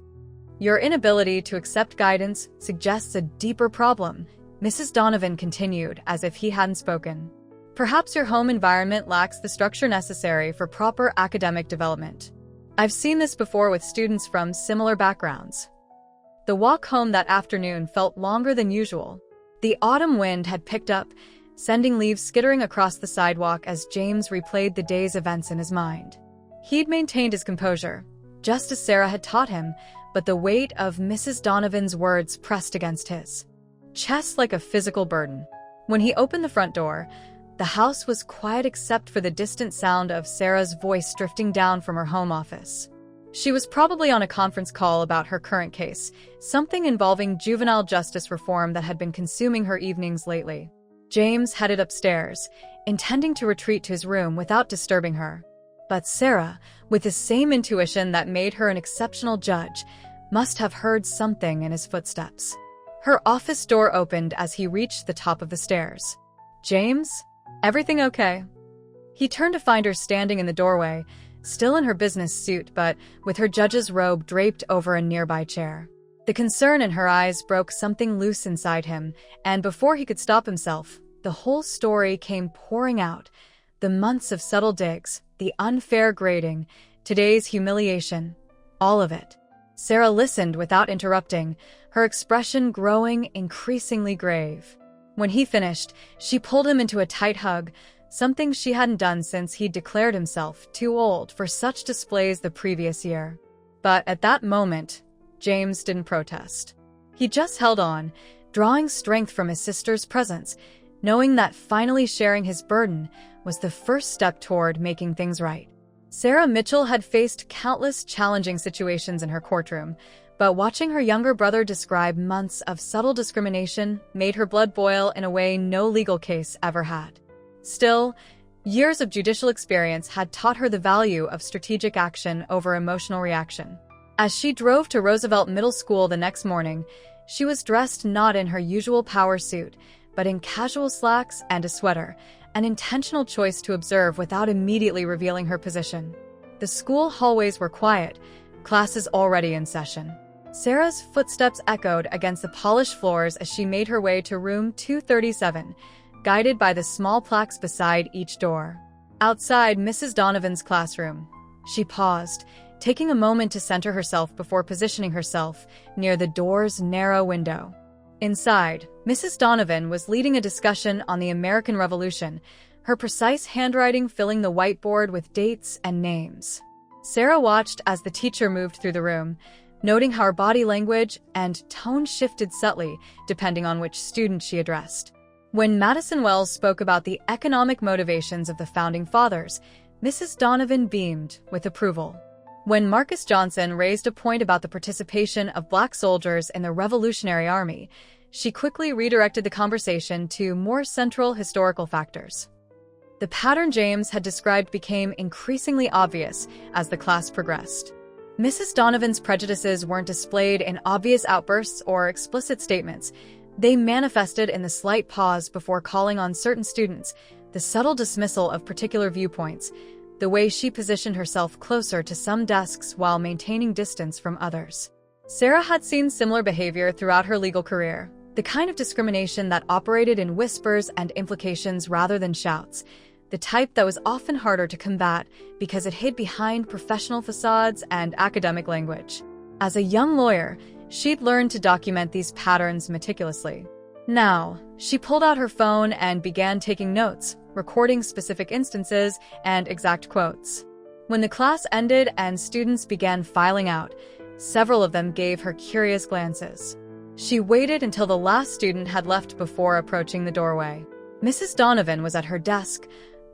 Speaker 1: Your inability to accept guidance suggests a deeper problem, Mrs. Donovan continued as if he hadn't spoken. Perhaps your home environment lacks the structure necessary for proper academic development. I've seen this before with students from similar backgrounds. The walk home that afternoon felt longer than usual. The autumn wind had picked up, sending leaves skittering across the sidewalk as James replayed the day's events in his mind. He'd maintained his composure, just as Sarah had taught him, but the weight of Mrs. Donovan's words pressed against his chest like a physical burden. When he opened the front door, the house was quiet except for the distant sound of Sarah's voice drifting down from her home office. She was probably on a conference call about her current case, something involving juvenile justice reform that had been consuming her evenings lately. James headed upstairs, intending to retreat to his room without disturbing her. But Sarah, with the same intuition that made her an exceptional judge, must have heard something in his footsteps. Her office door opened as he reached the top of the stairs. James? Everything okay? He turned to find her standing in the doorway, still in her business suit but with her judge's robe draped over a nearby chair. The concern in her eyes broke something loose inside him, and before he could stop himself, the whole story came pouring out. The months of subtle digs, the unfair grading, today's humiliation, all of it. Sarah listened without interrupting, her expression growing increasingly grave. When he finished, she pulled him into a tight hug, something she hadn't done since he'd declared himself too old for such displays the previous year. But at that moment, James didn't protest. He just held on, drawing strength from his sister's presence, knowing that finally sharing his burden was the first step toward making things right. Sarah Mitchell had faced countless challenging situations in her courtroom, but watching her younger brother describe months of subtle discrimination made her blood boil in a way no legal case ever had. Still, years of judicial experience had taught her the value of strategic action over emotional reaction. As she drove to Roosevelt Middle School the next morning, she was dressed not in her usual power suit, but in casual slacks and a sweater, an intentional choice to observe without immediately revealing her position. The school hallways were quiet, classes already in session. Sarah's footsteps echoed against the polished floors as she made her way to room 237, guided by the small plaques beside each door. Outside Mrs. Donovan's classroom, she paused, taking a moment to center herself before positioning herself near the door's narrow window. Inside, Mrs. Donovan was leading a discussion on the American Revolution, her precise handwriting filling the whiteboard with dates and names. Sarah watched as the teacher moved through the room, noting how her body language and tone shifted subtly depending on which student she addressed. When Madison Wells spoke about the economic motivations of the Founding Fathers, Mrs. Donovan beamed with approval. When Marcus Johnson raised a point about the participation of Black soldiers in the Revolutionary Army, she quickly redirected the conversation to more central historical factors. The pattern James had described became increasingly obvious as the class progressed. Mrs. Donovan's prejudices weren't displayed in obvious outbursts or explicit statements. They manifested in the slight pause before calling on certain students, the subtle dismissal of particular viewpoints, the way she positioned herself closer to some desks while maintaining distance from others. Sarah had seen similar behavior throughout her legal career, the kind of discrimination that operated in whispers and implications rather than shouts, the type that was often harder to combat because it hid behind professional facades and academic language. As a young lawyer, she'd learned to document these patterns meticulously. Now, she pulled out her phone and began taking notes, recording specific instances and exact quotes. When the class ended and students began filing out, several of them gave her curious glances. She waited until the last student had left before approaching the doorway. Mrs. Donovan was at her desk,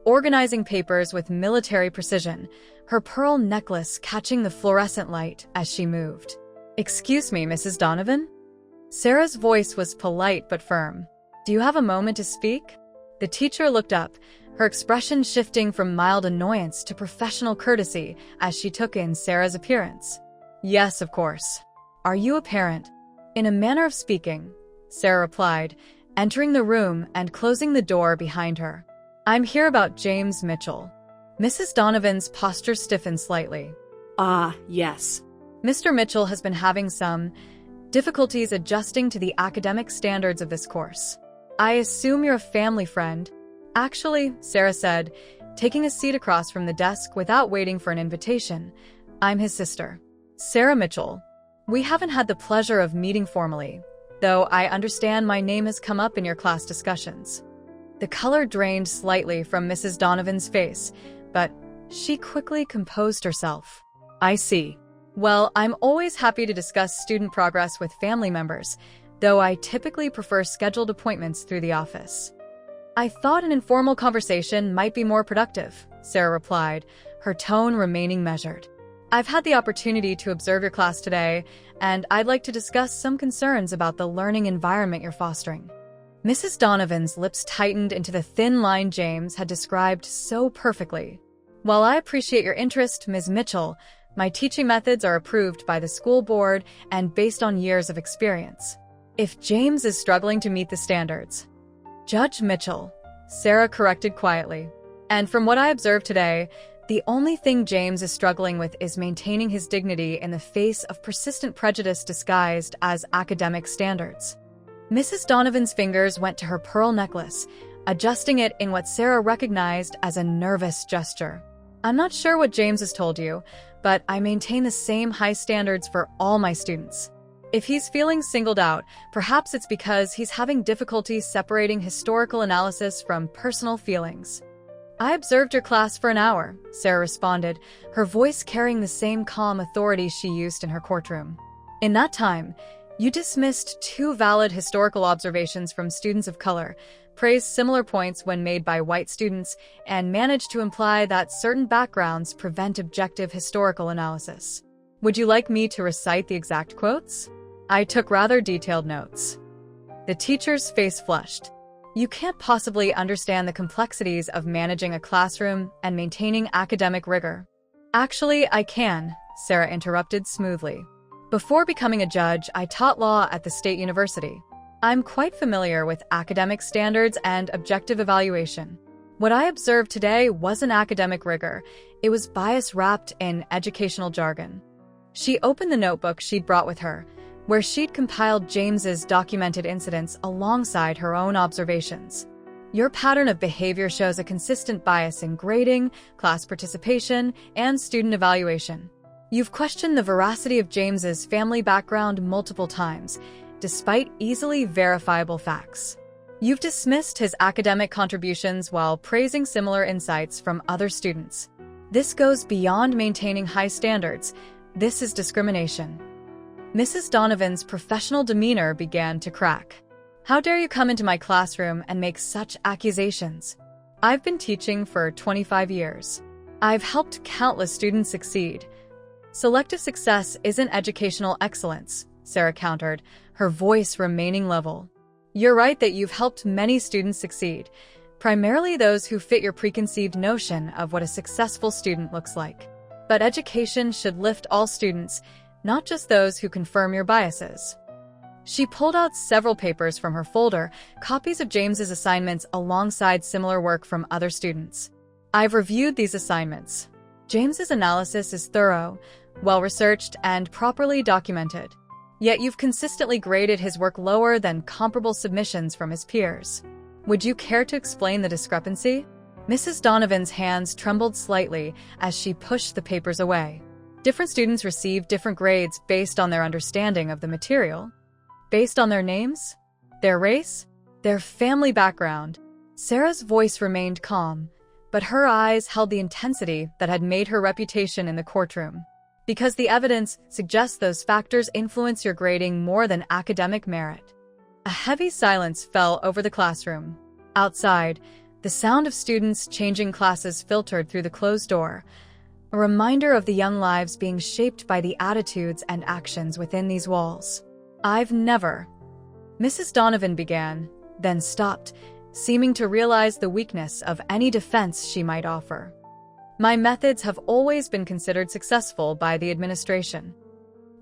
Speaker 1: organizing papers with military precision, her pearl necklace catching the fluorescent light as she moved. "Excuse me, Mrs. Donovan?" Sarah's voice was polite but firm. "Do you have a moment to speak?" The teacher looked up, her expression shifting from mild annoyance to professional courtesy as she took in Sarah's appearance. "Yes, of course. Are you a parent?" "In a manner of speaking," Sarah replied, entering the room and closing the door behind her. "I'm here about James Mitchell." Mrs. Donovan's posture stiffened slightly.
Speaker 2: "Ah, yes.
Speaker 1: Mr. Mitchell has been having some difficulties adjusting to the academic standards of this course. I assume you're a family friend." "Actually," Sarah said, taking a seat across from the desk without waiting for an invitation, "I'm his sister, Sarah Mitchell. We haven't had the pleasure of meeting formally, though I understand my name has come up in your class discussions." The color drained slightly from Mrs. Donovan's face, but she quickly composed herself. "I see. Well, I'm always happy to discuss student progress with family members, though I typically prefer scheduled appointments through the office." "I thought an informal conversation might be more productive," Sarah replied, her tone remaining measured. "I've had the opportunity to observe your class today, and I'd like to discuss some concerns about the learning environment you're fostering." Mrs. Donovan's lips tightened into the thin line James had described so perfectly. "While I appreciate your interest, Ms. Mitchell, my teaching methods are approved by the school board and based on years of experience. If James is struggling to meet the standards..." "Judge Mitchell," Sarah corrected quietly. "And from what I observed today, the only thing James is struggling with is maintaining his dignity in the face of persistent prejudice disguised as academic standards." Mrs. Donovan's fingers went to her pearl necklace, adjusting it in what Sarah recognized as a nervous gesture. "I'm not sure what James has told you, but I maintain the same high standards for all my students. If he's feeling singled out, perhaps it's because he's having difficulty separating historical analysis from personal feelings." "I observed your class for an hour," Sarah responded, her voice carrying the same calm authority she used in her courtroom. "In that time, you dismissed 2 valid historical observations from students of color, praised similar points when made by white students, and managed to imply that certain backgrounds prevent objective historical analysis. Would you like me to recite the exact quotes?" I took rather detailed notes. The teacher's face flushed. "You can't possibly understand the complexities of managing a classroom and maintaining academic rigor." "Actually, I can," Sarah interrupted smoothly. "Before becoming a judge, I taught law at the State University. I'm quite familiar with academic standards and objective evaluation. What I observed today wasn't academic rigor, it was bias wrapped in educational jargon." She opened the notebook she'd brought with her, where she'd compiled James's documented incidents alongside her own observations. Your pattern of behavior shows a consistent bias in grading, class participation, and student evaluation. You've questioned the veracity of James's family background multiple times, despite easily verifiable facts. You've dismissed his academic contributions while praising similar insights from other students. This goes beyond maintaining high standards. This is discrimination. Mrs. Donovan's professional demeanor began to crack. How dare you come into my classroom and make such accusations? I've been teaching for 25 years. I've helped countless students succeed. Selective success isn't educational excellence, Sarah countered, her voice remaining level. You're right that you've helped many students succeed, primarily those who fit your preconceived notion of what a successful student looks like. But education should lift all students, not just those who confirm your biases. She pulled out several papers from her folder, copies of James's assignments alongside similar work from other students. I've reviewed these assignments. James's analysis is thorough, well-researched, and properly documented. Yet you've consistently graded his work lower than comparable submissions from his peers. Would you care to explain the discrepancy? Mrs. Donovan's hands trembled slightly as she pushed the papers away. Different students receive different grades based on their understanding of the material. Based on their names, their race, their family background. Sarah's voice remained calm, but her eyes held the intensity that had made her reputation in the courtroom. Because the evidence suggests those factors influence your grading more than academic merit. A heavy silence fell over the classroom. Outside, the sound of students changing classes filtered through the closed door, a reminder of the young lives being shaped by the attitudes and actions within these walls. I've never, Mrs. Donovan began, then stopped, seeming to realize the weakness of any defense she might offer. My methods have always been considered successful by the administration.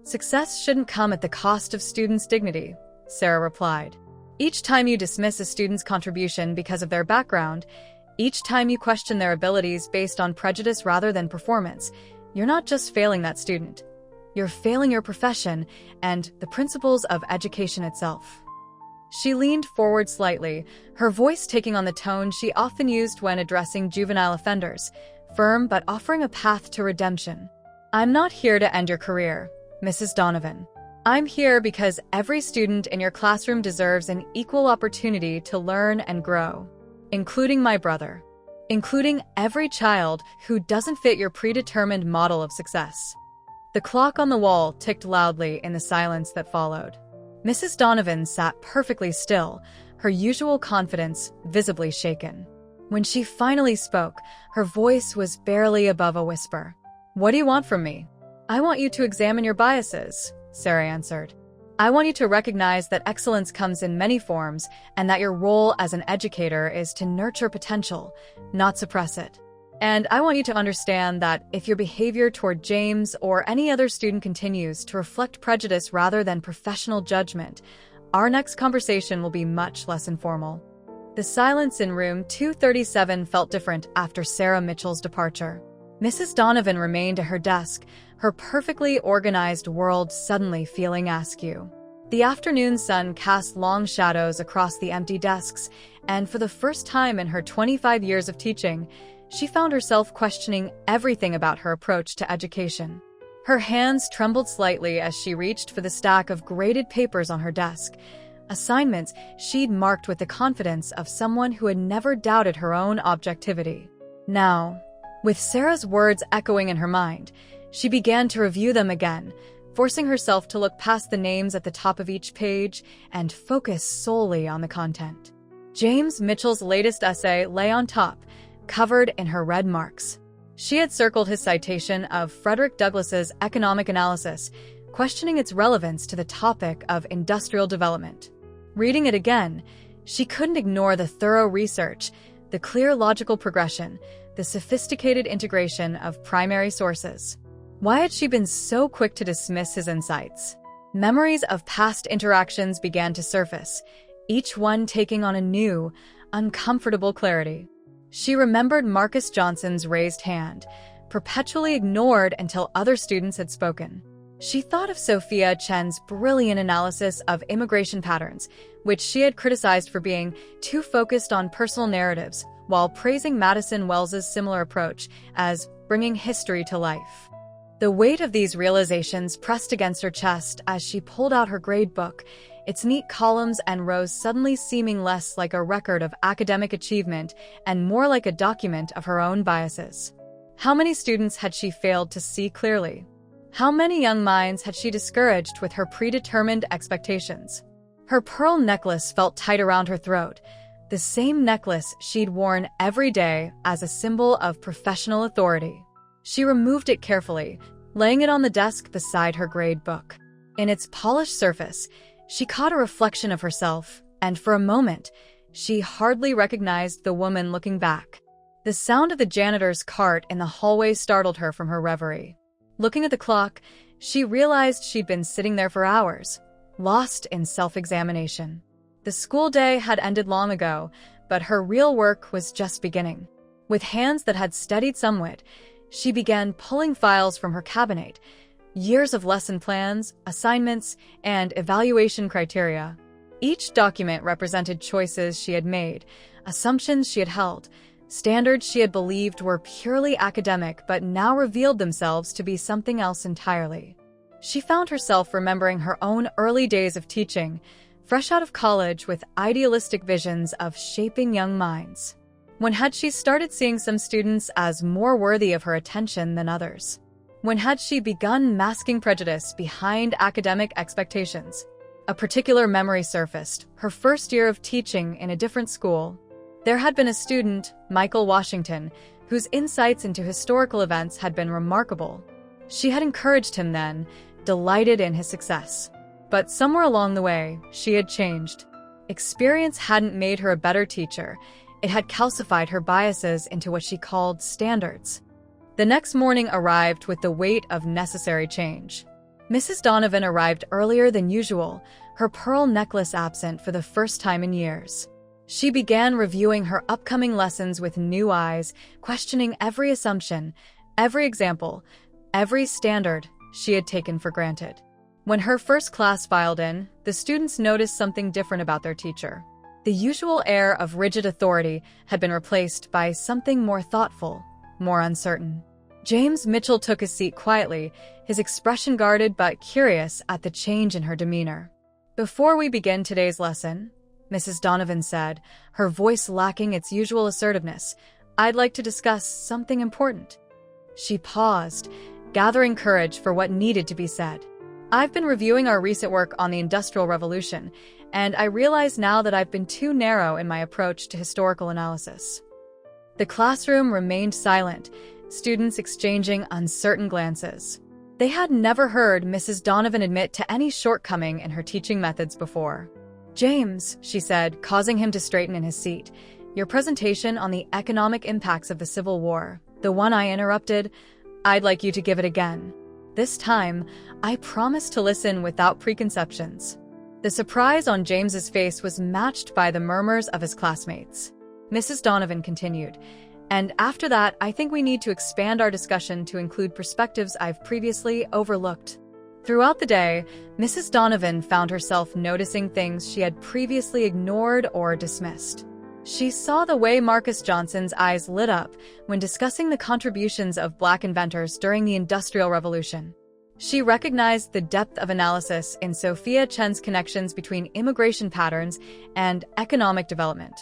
Speaker 1: Success shouldn't come at the cost of students' dignity, Sarah replied. Each time you dismiss a student's contribution because of their background, each time you question their abilities based on prejudice rather than performance, you're not just failing that student. You're failing your profession and the principles of education itself. She leaned forward slightly, her voice taking on the tone she often used when addressing juvenile offenders, firm but offering a path to redemption. I'm not here to end your career, Mrs. Donovan. I'm here because every student in your classroom deserves an equal opportunity to learn and grow, including my brother, including every child who doesn't fit your predetermined model of success. The clock on the wall ticked loudly in the silence that followed. Mrs. Donovan sat perfectly still, her usual confidence visibly shaken. When she finally spoke, her voice was barely above a whisper. What do you want from me? I want you to examine your biases, Sarah answered. I want you to recognize that excellence comes in many forms and that your role as an educator is to nurture potential, not suppress it. And I want you to understand that if your behavior toward James or any other student continues to reflect prejudice rather than professional judgment, our next conversation will be much less informal. The silence in room 237 felt different after Sarah Mitchell's departure. Mrs. Donovan remained at her desk, her perfectly organized world suddenly feeling askew. The afternoon sun cast long shadows across the empty desks, and for the first time in her 25 years of teaching, she found herself questioning everything about her approach to education. Her hands trembled slightly as she reached for the stack of graded papers on her desk, assignments she'd marked with the confidence of someone who had never doubted her own objectivity. Now, with Sarah's words echoing in her mind, she began to review them again, forcing herself to look past the names at the top of each page and focus solely on the content. James Mitchell's latest essay lay on top, covered in her red marks. She had circled his citation of Frederick Douglass's economic analysis, questioning its relevance to the topic of industrial development. Reading it again, she couldn't ignore the thorough research, the clear logical progression, the sophisticated integration of primary sources. Why had she been so quick to dismiss his insights? Memories of past interactions began to surface, each one taking on a new, uncomfortable clarity. She remembered Marcus Johnson's raised hand, perpetually ignored until other students had spoken. She thought of Sophia Chen's brilliant analysis of immigration patterns, which she had criticized for being too focused on personal narratives, while praising Madison Wells's similar approach as bringing history to life. The weight of these realizations pressed against her chest as she pulled out her grade book, its neat columns and rows suddenly seeming less like a record of academic achievement and more like a document of her own biases. How many students had she failed to see clearly? How many young minds had she discouraged with her predetermined expectations? Her pearl necklace felt tight around her throat, the same necklace she'd worn every day as a symbol of professional authority. She removed it carefully, laying it on the desk beside her grade book. In its polished surface, she caught a reflection of herself, and for a moment, she hardly recognized the woman looking back. The sound of the janitor's cart in the hallway startled her from her reverie. Looking at the clock, she realized she'd been sitting there for hours, lost in self-examination. The school day had ended long ago, but her real work was just beginning. With hands that had steadied somewhat, she began pulling files from her cabinet, years of lesson plans, assignments, and evaluation criteria. Each document represented choices she had made, assumptions she had held, standards she had believed were purely academic but now revealed themselves to be something else entirely. She found herself remembering her own early days of teaching, fresh out of college with idealistic visions of shaping young minds. When had she started seeing some students as more worthy of her attention than others? When had she begun masking prejudice behind academic expectations? A particular memory surfaced, her first year of teaching in a different school. There had been a student, Michael Washington, whose insights into historical events had been remarkable. She had encouraged him then, delighted in his success. But somewhere along the way, she had changed. Experience hadn't made her a better teacher. It had calcified her biases into what she called standards. The next morning arrived with the weight of necessary change. Mrs. Donovan arrived earlier than usual, her pearl necklace absent for the first time in years. She began reviewing her upcoming lessons with new eyes, questioning every assumption, every example, every standard she had taken for granted. When her first class filed in, the students noticed something different about their teacher. The usual air of rigid authority had been replaced by something more thoughtful, more uncertain. James Mitchell took his seat quietly, his expression guarded but curious at the change in her demeanor. "Before we begin today's lesson," Mrs. Donovan said, her voice lacking its usual assertiveness, "I'd like to discuss something important." She paused, gathering courage for what needed to be said. "I've been reviewing our recent work on the Industrial Revolution, and I realize now that I've been too narrow in my approach to historical analysis." The classroom remained silent, students exchanging uncertain glances. They had never heard Mrs. Donovan admit to any shortcoming in her teaching methods before. "James," she said, causing him to straighten in his seat, "your presentation on the economic impacts of the Civil War, the one I interrupted, I'd like you to give it again. This time, I promise to listen without preconceptions." The surprise on James's face was matched by the murmurs of his classmates. Mrs. Donovan continued, "And after that, I think we need to expand our discussion to include perspectives I've previously overlooked." Throughout the day, Mrs. Donovan found herself noticing things she had previously ignored or dismissed. She saw the way Marcus Johnson's eyes lit up when discussing the contributions of Black inventors during the Industrial Revolution. She recognized the depth of analysis in Sophia Chen's connections between immigration patterns and economic development.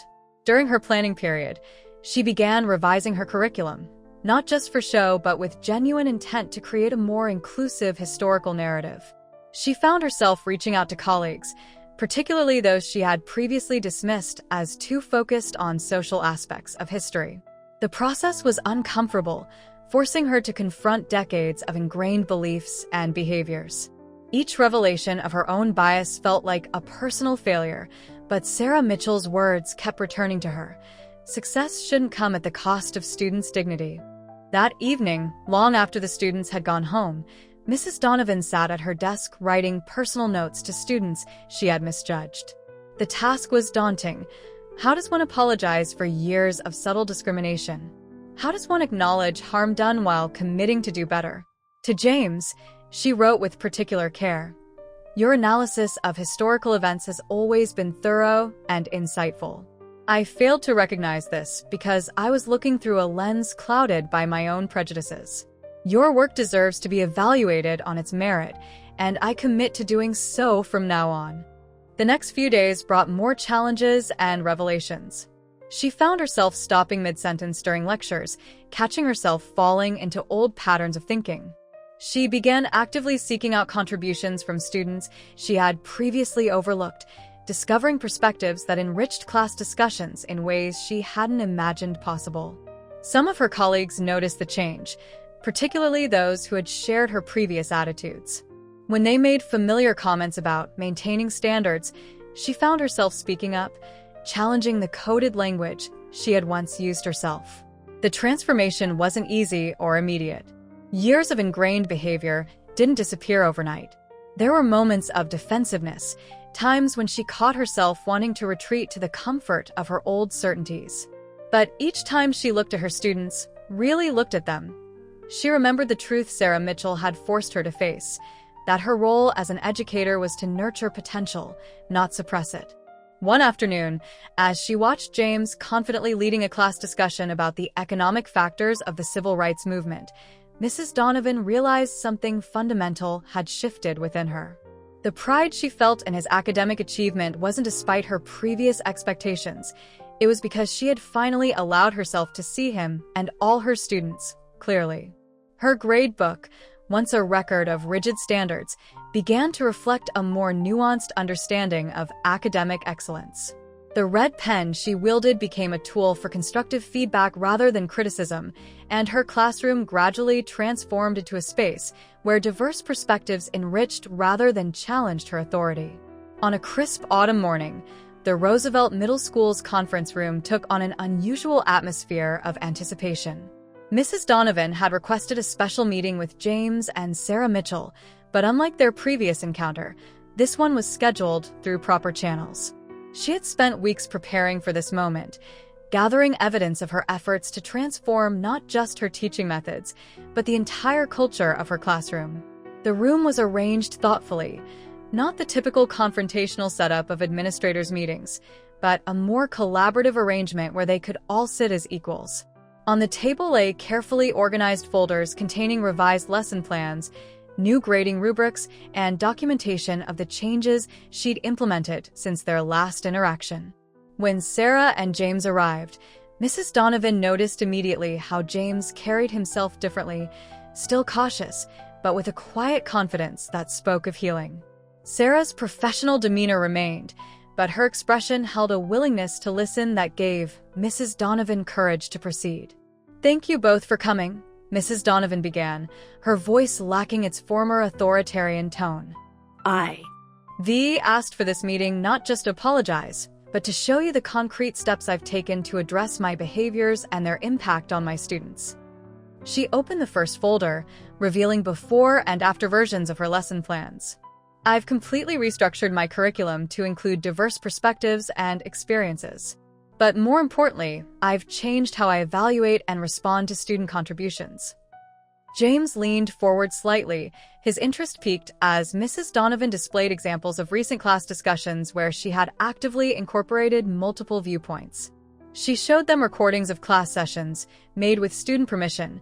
Speaker 1: During her planning period, she began revising her curriculum, not just for show but with genuine intent to create a more inclusive historical narrative. She found herself reaching out to colleagues, particularly those she had previously dismissed as too focused on social aspects of history. The process was uncomfortable, forcing her to confront decades of ingrained beliefs and behaviors. Each revelation of her own bias felt like a personal failure, but Sarah Mitchell's words kept returning to her. Success shouldn't come at the cost of students' dignity. That evening, long after the students had gone home, Mrs. Donovan sat at her desk writing personal notes to students she had misjudged. The task was daunting. How does one apologize for years of subtle discrimination? How does one acknowledge harm done while committing to do better? To James, She wrote with particular care, "Your analysis of historical events has always been thorough and insightful. I failed to recognize this because I was looking through a lens clouded by my own prejudices. Your work deserves to be evaluated on its merit, and I commit to doing so from now on." The next few days brought more challenges and revelations. She found herself stopping mid-sentence during lectures, catching herself falling into old patterns of thinking. She began actively seeking out contributions from students she had previously overlooked, discovering perspectives that enriched class discussions in ways she hadn't imagined possible. Some of her colleagues noticed the change, particularly those who had shared her previous attitudes. When they made familiar comments about maintaining standards, she found herself speaking up, challenging the coded language she had once used herself. The transformation wasn't easy or immediate. Years of ingrained behavior didn't disappear overnight. There were moments of defensiveness, times when she caught herself wanting to retreat to the comfort of her old certainties. But each time she looked at her students, really looked at them, she remembered the truth Sarah Mitchell had forced her to face, that her role as an educator was to nurture potential, not suppress it. One afternoon, as she watched James confidently leading a class discussion about the economic factors of the civil rights movement, Mrs. Donovan realized something fundamental had shifted within her. The pride she felt in his academic achievement wasn't despite her previous expectations. It was because she had finally allowed herself to see him and all her students clearly. Her grade book, once a record of rigid standards, began to reflect a more nuanced understanding of academic excellence. The red pen she wielded became a tool for constructive feedback rather than criticism, and her classroom gradually transformed into a space where diverse perspectives enriched rather than challenged her authority. On a crisp autumn morning, the Roosevelt Middle School's conference room took on an unusual atmosphere of anticipation. Mrs. Donovan had requested a special meeting with James and Sarah Mitchell, but unlike their previous encounter, this one was scheduled through proper channels. She had spent weeks preparing for this moment, gathering evidence of her efforts to transform not just her teaching methods, but the entire culture of her classroom. The room was arranged thoughtfully, not the typical confrontational setup of administrators' meetings, but a more collaborative arrangement where they could all sit as equals. On the table lay carefully organized folders containing revised lesson plans, new grading rubrics, and documentation of the changes she'd implemented since their last interaction. When Sarah and James arrived, Mrs. Donovan noticed immediately how James carried himself differently, still cautious, but with a quiet confidence that spoke of healing. Sarah's professional demeanor remained, but her expression held a willingness to listen that gave Mrs. Donovan courage to proceed. "Thank you both for coming," Mrs. Donovan began, her voice lacking its former authoritarian tone.
Speaker 2: V
Speaker 1: asked for this meeting not just to apologize, but to show you the concrete steps I've taken to address my behaviors and their impact on my students. She opened the first folder, revealing before and after versions of her lesson plans. "I've completely restructured my curriculum to include diverse perspectives and experiences. But more importantly, I've changed how I evaluate and respond to student contributions." James leaned forward slightly, his interest piqued as Mrs. Donovan displayed examples of recent class discussions where she had actively incorporated multiple viewpoints. She showed them recordings of class sessions, made with student permission,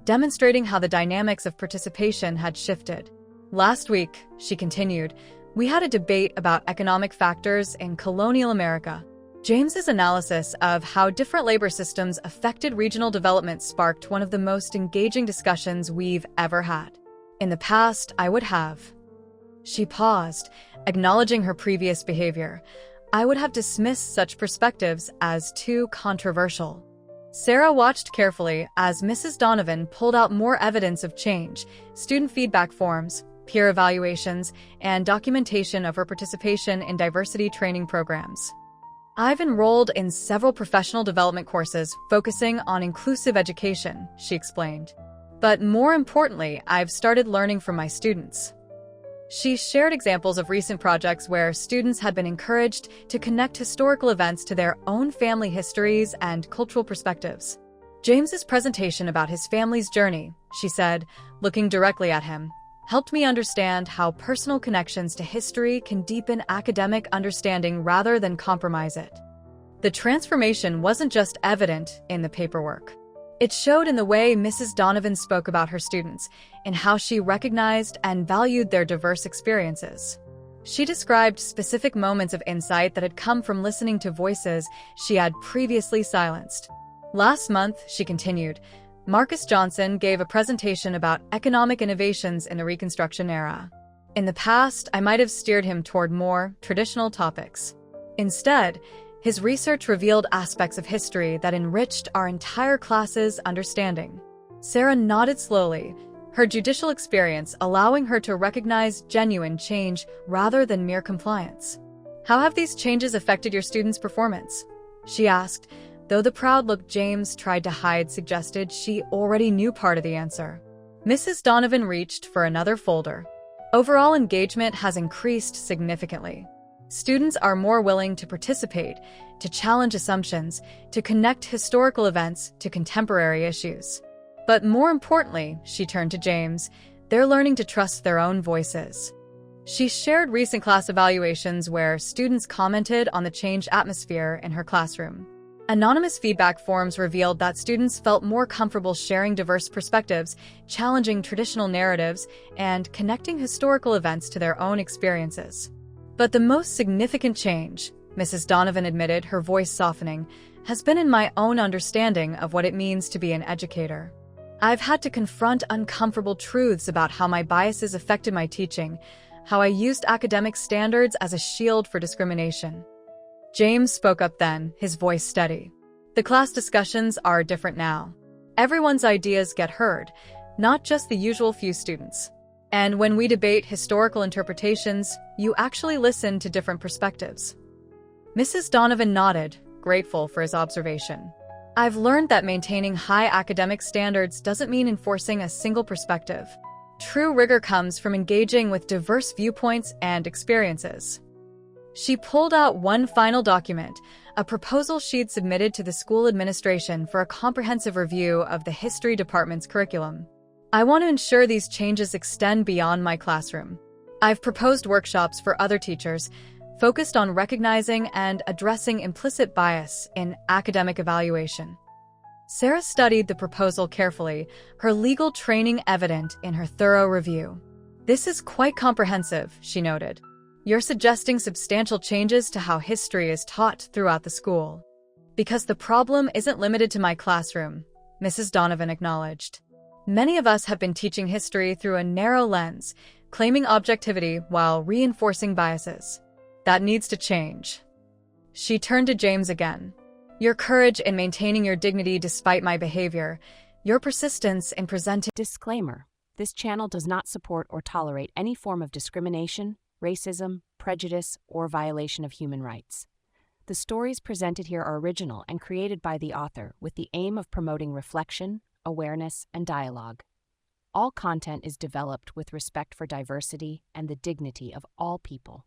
Speaker 1: demonstrating how the dynamics of participation had shifted. "Last week," she continued, "we had a debate about economic factors in colonial America. James's analysis of how different labor systems affected regional development sparked one of the most engaging discussions we've ever had. In the past, I would have..." She paused, acknowledging her previous behavior. "I would have dismissed such perspectives as too controversial." Sarah watched carefully as Mrs. Donovan pulled out more evidence of change, student feedback forms, peer evaluations, and documentation of her participation in diversity training programs. "I've enrolled in several professional development courses focusing on inclusive education," she explained. "But more importantly, I've started learning from my students." She shared examples of recent projects where students had been encouraged to connect historical events to their own family histories and cultural perspectives. "James's presentation about his family's journey," she said, looking directly at him, helped me understand how personal connections to history can deepen academic understanding rather than compromise it. The transformation wasn't just evident in the paperwork. It showed in the way Mrs. Donovan spoke about her students, in how she recognized and valued their diverse experiences. She described specific moments of insight that had come from listening to voices she had previously silenced. Last month, she continued, Marcus Johnson gave a presentation about economic innovations in the Reconstruction era. In the past, I might have steered him toward more traditional topics. Instead, his research revealed aspects of history that enriched our entire class's understanding. Sarah nodded slowly, her judicial experience allowing her to recognize genuine change rather than mere compliance. How have these changes affected your students' performance? She asked, though the proud look James tried to hide suggested she already knew part of the answer. Mrs. Donovan reached for another folder. Overall engagement has increased significantly. Students are more willing to participate, to challenge assumptions, to connect historical events to contemporary issues. But more importantly, she turned to James, they're learning to trust their own voices. She shared recent class evaluations where students commented on the changed atmosphere in her classroom. Anonymous feedback forms revealed that students felt more comfortable sharing diverse perspectives, challenging traditional narratives, and connecting historical events to their own experiences. But the most significant change, Mrs. Donovan admitted, her voice softening, has been in my own understanding of what it means to be an educator. I've had to confront uncomfortable truths about how my biases affected my teaching, how I used academic standards as a shield for discrimination. James spoke up then, his voice steady. The class discussions are different now. Everyone's ideas get heard, not just the usual few students. And when we debate historical interpretations, you actually listen to different perspectives. Mrs. Donovan nodded, grateful for his observation. I've learned that maintaining high academic standards doesn't mean enforcing a single perspective. True rigor comes from engaging with diverse viewpoints and experiences. She pulled out one final document, a proposal she'd submitted to the school administration for a comprehensive review of the history department's curriculum. I want to ensure these changes extend beyond my classroom. I've proposed workshops for other teachers, focused on recognizing and addressing implicit bias in academic evaluation. Sarah studied the proposal carefully, her legal training evident in her thorough review. This is quite comprehensive, she noted. You're suggesting substantial changes to how history is taught throughout the school. Because the problem isn't limited to my classroom, Mrs. Donovan acknowledged. Many of us have been teaching history through a narrow lens, claiming objectivity while reinforcing biases. That needs to change. She turned to James again. Your courage in maintaining your dignity despite my behavior, your persistence in presenting—
Speaker 2: Disclaimer: this channel does not support or tolerate any form of discrimination, racism, prejudice, or violation of human rights. The stories presented here are original and created by the author with the aim of promoting reflection, awareness, and dialogue. All content is developed with respect for diversity and the dignity of all people.